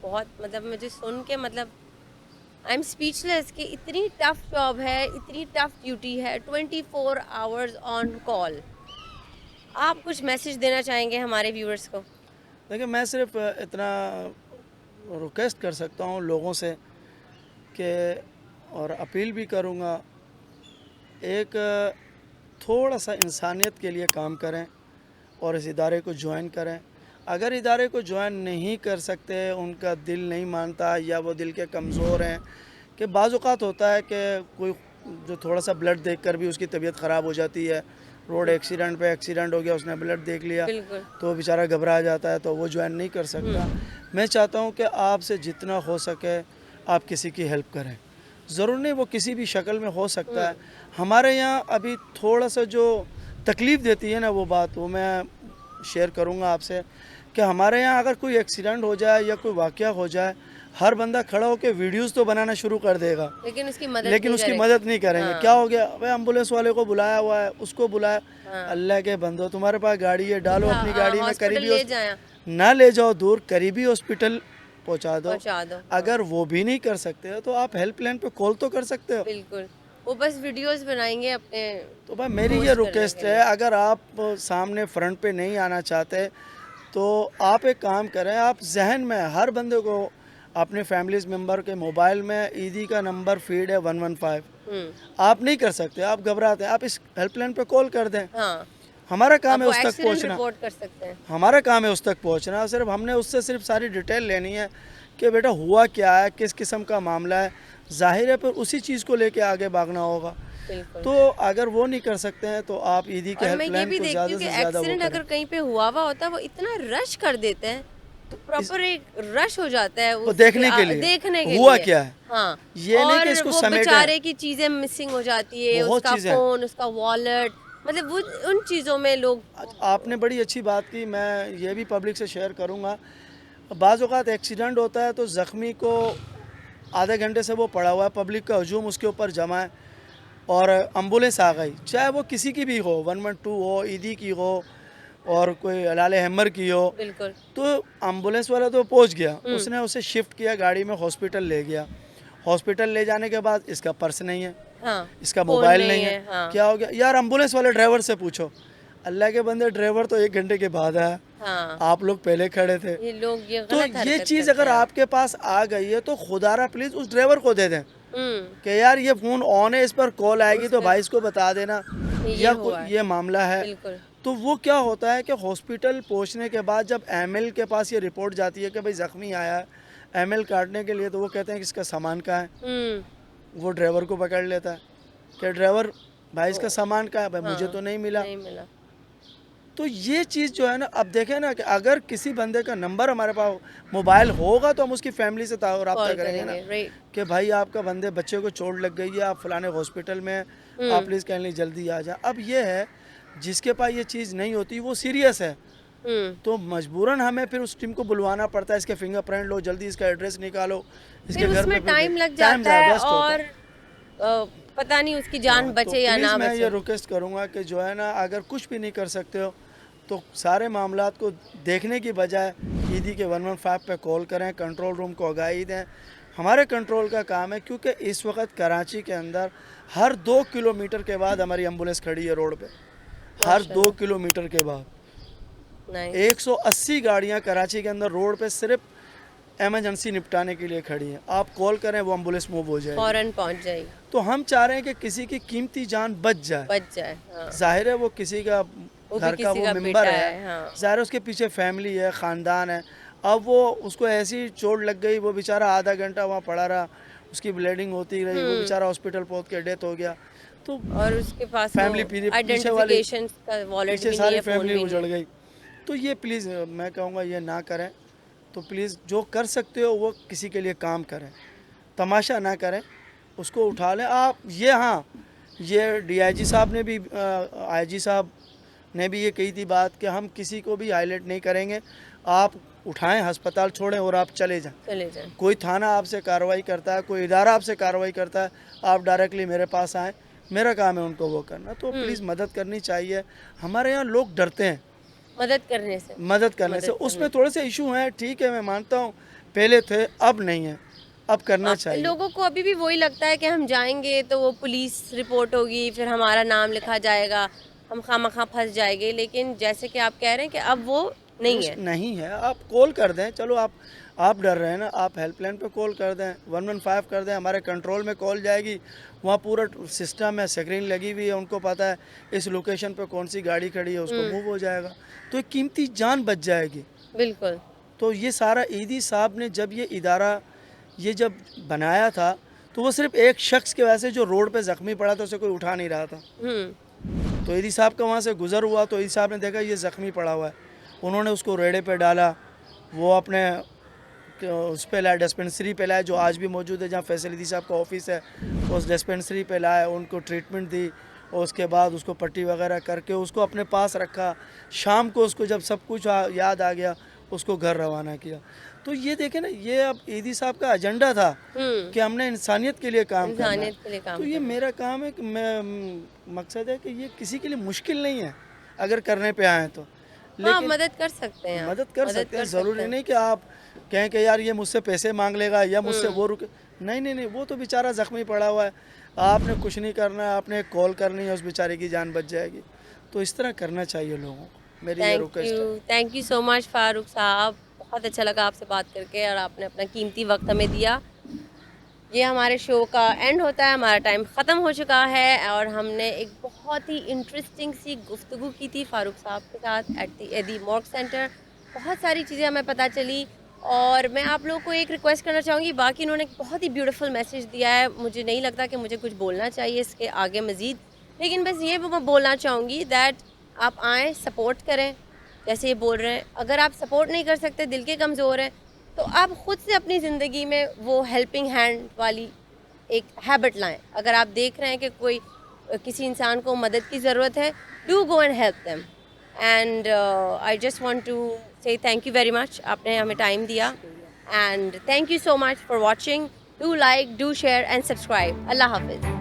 Speaker 2: بہت مطلب مجھے سن کے مطلب آئی ایم اسپیچ لیس کہ اتنی ٹف جاب ہے, اتنی ٹف ڈیوٹی ہے, 24 آورز آن کال. آپ کچھ میسج دینا چاہیں گے ہمارے ویورز کو؟
Speaker 1: دیکھیں, میں صرف اتنا ریکویسٹ کر سکتا ہوں لوگوں سے کہ, اور اپیل بھی کروں گا, ایک تھوڑا سا انسانیت کے لیے کام کریں اور اس ادارے کو جوائن کریں. اگر ادارے کو جوائن نہیں کر سکتے, ان کا دل نہیں مانتا یا وہ دل کے کمزور ہیں, کہ بعض اوقات ہوتا ہے کہ کوئی جو تھوڑا سا بلڈ دیکھ کر بھی اس کی طبیعت خراب ہو جاتی ہے. روڈ ایکسیڈنٹ پہ ایکسیڈنٹ ہو گیا, اس نے بلڈ دیکھ لیا
Speaker 2: بالکل.
Speaker 1: تو وہ بیچارہ گھبرا جاتا ہے, تو وہ جوائن نہیں کر سکتا. میں چاہتا ہوں کہ آپ سے جتنا ہو سکے آپ کسی کی ہیلپ کریں. ضرور نہیں وہ کسی بھی شکل میں ہو سکتا ہے. ہمارے یہاں ابھی تھوڑا سا جو تکلیف دیتی ہے نا وہ بات, وہ میں شیئر کروں گا آپ سے, کہ ہمارے یہاں اگر کوئی ایکسیڈنٹ ہو جائے یا کوئی واقعہ ہو جائے, ہر بندہ کھڑا ہو کے ویڈیوز تو بنانا شروع کر دے گا,
Speaker 2: لیکن اس کی
Speaker 1: مدد نہیں کریں گے. کیا ہو گیا بھائی, ایمبولینس والے کو بلایا ہوا ہے, اس کو بلایا.
Speaker 2: ہاں.
Speaker 1: اللہ کے بندو, تمہارے پاس گاڑی ہے, ڈالو اپنی گاڑی میں,
Speaker 2: ہاسپٹل
Speaker 1: قریبی
Speaker 2: لے جائیں,
Speaker 1: نہ لے جاؤ دور, قریبی ہاسپٹل پہنچا دو.
Speaker 2: پہنچا دو.
Speaker 1: اگر وہ بھی نہیں کر سکتے تو آپ ہیلپ لائن پہ کال تو کر سکتے ہو.
Speaker 2: بالکل, وہ بس ویڈیوز بنائیں گے اپنے.
Speaker 1: تو بھائی میری یہ ریکویسٹ ہے, اگر آپ سامنے فرنٹ پہ نہیں آنا چاہتے تو آپ ایک کام کریں, آپ ذہن میں ہر بندے کو اپنے فیملیز ممبر کے موبائل میں ایدی کا نمبر فیڈ ہے 115. آپ نہیں کر سکتے, آپ گھبراتے ہیں, آپ اس ہیلپ لائن پہ کال کر دیں.
Speaker 2: ہاں,
Speaker 1: ہمارا کام ہے
Speaker 2: وہ
Speaker 1: اس تک
Speaker 2: ایکسیڈنٹ
Speaker 1: پہنچنا,
Speaker 2: رپورٹ کر سکتے ہیں.
Speaker 1: ہمارا کام ہے اس تک پہنچنا. صرف ہم نے اس سے صرف ساری ڈیٹیل لینی ہے کہ بیٹا ہوا کیا ہے, کس قسم کا معاملہ ہے. ظاہر ہے پھر اسی چیز کو لے کے آگے بھاگنا ہوگا.
Speaker 2: بالکل.
Speaker 1: تو اگر وہ نہیں کر سکتے ہیں تو آپ ایدی کے
Speaker 2: اور میں
Speaker 1: ہیلپ
Speaker 2: یہ
Speaker 1: لائن
Speaker 2: بھی
Speaker 1: کو
Speaker 2: دیکھتی
Speaker 1: زیادہ
Speaker 2: ہوں
Speaker 1: سے
Speaker 2: کہ
Speaker 1: زیادہ وہ
Speaker 2: ایکسیڈنٹ
Speaker 1: کریں.
Speaker 2: اگر کہیں پہ ہوا ہوتا ہے وہ اتنا رش کر دیتے ہیں, تو پراپر ایک رش ہو جاتا ہے
Speaker 1: وہ دیکھنے کے لیے ہوا کیا ہے.
Speaker 2: ہاں,
Speaker 1: یہ نہیں کہ اس
Speaker 2: اور
Speaker 1: کو
Speaker 2: وہ
Speaker 1: سمیٹیں.
Speaker 2: بیچارے کی چیزیں مسنگ ہو جاتی ہے, اس
Speaker 1: بہت
Speaker 2: کا
Speaker 1: چیزیں.
Speaker 2: فون, اس کا والٹ, مطلب وہ ان چیزوں میں لوگ.
Speaker 1: آپ نے بڑی اچھی بات کی, میں یہ بھی پبلک سے شیئر کروں گا. بعض اوقات ایکسیڈنٹ ہوتا ہے تو زخمی کو آدھے گھنٹے سے وہ پڑا ہوا ہے, پبلک کا ہجوم اس کے اوپر جمع ہے, اور ایمبولینس آ گئی, چاہے وہ کسی کی بھی ہو, 112 ہو, ایدی کی ہو, اور کوئی لال ہیمر کی ہو.
Speaker 2: بالکل.
Speaker 1: تو ایمبولینس والا تو پہنچ گیا, اس نے اسے شفٹ کیا گاڑی میں, ہاسپٹل لے گیا. ہاسپٹل لے جانے کے بعد اس کا پرس نہیں ہے,
Speaker 2: ہاں,
Speaker 1: اس کا
Speaker 2: فون
Speaker 1: موبائل نہیں ہے.
Speaker 2: ہاں.
Speaker 1: کیا ہو گیا یار, ایمبولینس والے ڈرائیور سے پوچھو. اللہ کے بندے, ڈرائیور تو 1 گھنٹے کے بعد آیا,
Speaker 2: ہاں,
Speaker 1: آپ لوگ پہلے کھڑے تھے.
Speaker 2: یہ لوگ یہ
Speaker 1: تو
Speaker 2: غلط
Speaker 1: یہ
Speaker 2: حرکت
Speaker 1: چیز
Speaker 2: کرتے
Speaker 1: اگر
Speaker 2: ہیں.
Speaker 1: آپ کے پاس آ گئی ہے تو خدا را پلیز اس ڈرائیور کو دے دیں کہ یار یہ فون آن ہے, اس پر کال آئے گی تو بھائی اس کو بتا دینا, یا یہ معاملہ ہے.
Speaker 2: بالکل.
Speaker 1: تو وہ کیا ہوتا ہے کہ ہاسپٹل پہنچنے کے بعد جب ایم ایل کے پاس یہ رپورٹ جاتی ہے کہ بھائی زخمی آیا ہے, ایم ایل کاٹنے کے لیے, تو وہ کہتے ہیں کہ اس کا سامان کہاں ہے. وہ ڈرائیور کو پکڑ لیتا ہے کہ ڈرائیور بھائی اس کا سامان کہاں ہے, بھائی مجھے تو نہیں ملا. تو یہ چیز جو ہے نا, اب دیکھیں نا کہ اگر کسی بندے کا نمبر ہمارے پاس موبائل ہوگا تو ہم اس کی فیملی سے رابطہ کریں گے نا, کہ بھائی آپ کا بندے بچے کو چوٹ لگ گئی ہے, آپ فلانے ہاسپٹل میں, آپ پلیز کہہ لیں جلدی آ جائیں. اب یہ ہے جس کے پاس یہ چیز نہیں ہوتی وہ سیریس ہے, تو مجبوراً ہمیں پھر اس ٹیم کو بلوانا پڑتا ہے, اس کے فنگر پرنٹ لو, جلدی اس کا ایڈریس نکالو, اس کے گھر پہ
Speaker 2: ٹائم لگ جاتا ہے, اور پتہ نہیں اس کی جان بچے یا نہ بچے.
Speaker 1: میں یہ ریکویسٹ کروں گا کہ جو ہے نا, اگر کچھ بھی نہیں کر سکتے ہو تو سارے معاملات کو دیکھنے کی بجائے ایدی کے 115 پہ کال کریں, کنٹرول روم کو آگاہی دیں. ہمارے کنٹرول کا کام ہے, کیونکہ اس وقت کراچی کے اندر ہر 2 کلومیٹر کے بعد ہماری ایمبولینس کھڑی ہے روڈ پہ, ہر 2 کلومیٹر کے بعد 180 گاڑیاں کراچی کے اندر روڈ پہ صرف ایمرجنسی نپٹانے کے لیے کھڑی ہیں. آپ کال کریں وہ ایمبولینس موو ہو جائے,
Speaker 2: فوراً پہنچ جائے.
Speaker 1: تو ہم چاہ رہے ہیں کہ کسی کی قیمتی جان بچ جائے. ظاہر ہے وہ کسی کا گھر کا وہ ممبر ہے, ظاہر ہے اس کے پیچھے فیملی ہے, خاندان ہے. اب وہ اس کو ایسی چوٹ لگ گئی, وہ بیچارہ آدھا گھنٹہ وہاں پڑا رہا, اس کی بلیڈنگ ہوتی رہی, وہ بیچارہ ہاسپٹل پہنچ کے ڈیتھ ہو گیا. تو
Speaker 2: اور اس کے پاس
Speaker 1: فیملی پیچھے ساری فیملی اجڑ گئی. تو یہ پلیز میں کہوں گا یہ نہ کریں. تو پلیز جو کر سکتے ہو وہ کسی کے لیے کام کریں, تماشا نہ کریں, اس کو اٹھا لیں. آپ یہ ہاں یہ ڈی آئی جی صاحب نے بھی آئی جی صاحب نے بھی یہ کہی تھی بات کہ ہم کسی کو بھی ہائی لائٹ نہیں کریں گے, آپ اٹھائیں ہسپتال چھوڑیں اور آپ چلے جائیں.
Speaker 2: چلے جائیں.
Speaker 1: کوئی تھانہ آپ سے کارروائی کرتا ہے, کوئی ادارہ آپ سے کارروائی کرتا ہے, آپ ڈائریکٹلی میرے پاس آئیں, میرا کام ہے ان کو وہ کرنا. تو پلیز مدد کرنی چاہیے. ہمارے یہاں لوگ ڈرتے ہیں
Speaker 2: مدد کرنے سے.
Speaker 1: مدد کرنے سے. اس میں تھوڑے سے ایشو ہیں, ٹھیک ہے میں مانتا ہوں, پہلے تھے اب نہیں ہیں, اب کرنا چاہیے.
Speaker 2: لوگوں کو ابھی بھی وہی لگتا ہے کہ ہم جائیں گے تو وہ پولیس رپورٹ ہوگی, پھر ہمارا نام لکھا جائے گا, ہم خواہ پھنس جائیں گے. لیکن جیسے کہ آپ کہہ رہے ہیں کہ اب وہ نہیں ہے.
Speaker 1: آپ کال کر دیں, چلو آپ ڈر رہے ہیں نا, آپ ہیلپ لائن پہ کال کر دیں, 115 کر دیں, ہمارے کنٹرول میں کال جائے گی. وہاں پورا سسٹم ہے, اسکرین لگی ہوئی ہے, ان کو پتہ ہے اس لوکیشن پہ کون سی گاڑی کھڑی ہے, اس کو موو ہو جائے گا. تو ایک قیمتی جان بچ جائے گی.
Speaker 2: بالکل.
Speaker 1: تو یہ سارا ایدی صاحب نے جب یہ ادارہ یہ جب بنایا تھا تو وہ صرف ایک شخص کی وجہ سے جو روڈ پہ زخمی پڑا تھا اسے کوئی اٹھا نہیں رہا تھا. تو ایدی صاحب کا وہاں سے گزر ہوا تو ایدی صاحب نے دیکھا یہ زخمی پڑا ہوا ہے, انہوں نے اس کو ریڑے پہ ڈالا, وہ اپنے اس پہ لائے, ڈسپنسری پہ لائے جو آج بھی موجود ہے جہاں فیصل ایدی صاحب کا آفس ہے, اس ڈسپنسری پہ لائے, ان کو ٹریٹمنٹ دی, اور اس کے بعد اس کو پٹی وغیرہ کر کے اس کو اپنے پاس رکھا. شام کو اس کو جب سب کچھ یاد آ گیا اس کو گھر روانہ کیا. تو یہ دیکھیں نا, یہ اب ایدی صاحب کا ایجنڈا تھا کہ ہم نے انسانیت کے لیے کام کرنا ہے. تو یہ میرا کام ہے کہ میں مقصد ہے کہ یہ کسی کے لیے مشکل نہیں ہے اگر کرنے پہ آئیں تو.
Speaker 2: لیکن مدد کر سکتے ہیں,
Speaker 1: مدد کر سکتے ہیں. ضروری نہیں کہ آپ کہیں کہ یار یہ مجھ سے پیسے مانگ لے گا یا مجھ سے وہ رکے. نہیں, وہ تو بیچارہ زخمی پڑا ہوا ہے, آپ نے کچھ نہیں کرنا ہے, آپ نے کال کرنی ہے, اس بیچارے کی جان بچ جائے گی. تو اس طرح کرنا چاہیے لوگوں کو, میری یہ ریکویسٹ ہے.
Speaker 2: تھینک یو سو مچ فاروق صاحب, بہت اچھا لگا آپ سے بات کر کے, اور آپ نے اپنا قیمتی وقت ہمیں دیا. یہ ہمارے شو کا اینڈ ہوتا ہے, ہمارا ٹائم ختم ہو چکا ہے, اور ہم نے ایک بہت ہی انٹرسٹنگ سی گفتگو کی تھی فاروق صاحب کے ساتھ ایٹ دی ایدی مارگ سینٹر. بہت ساری چیزیں ہمیں پتہ چلی, اور میں آپ لوگوں کو ایک ریکویسٹ کرنا چاہوں گی. باقی انہوں نے ایک بہت ہی بیوٹیفل میسیج دیا ہے, مجھے نہیں لگتا کہ مجھے کچھ بولنا چاہیے اس کے آگے مزید, لیکن بس یہ میں بولنا چاہوں گی دیٹ آپ آئیں, سپورٹ کریں. جیسے یہ بول رہے ہیں, اگر آپ سپورٹ نہیں کر سکتے, دل کے کمزور ہیں, تو آپ خود سے اپنی زندگی میں وہ ہیلپنگ ہینڈ والی ایک ہیبٹ لائیں. اگر آپ دیکھ رہے ہیں کہ کوئی کسی انسان کو مدد کی ضرورت ہے, do go and help them. And I just want to say thank you very much, آپ نے ہمیں ٹائم دیا. And thank you so much for watching. Do like, do share and subscribe. Allah حافظ.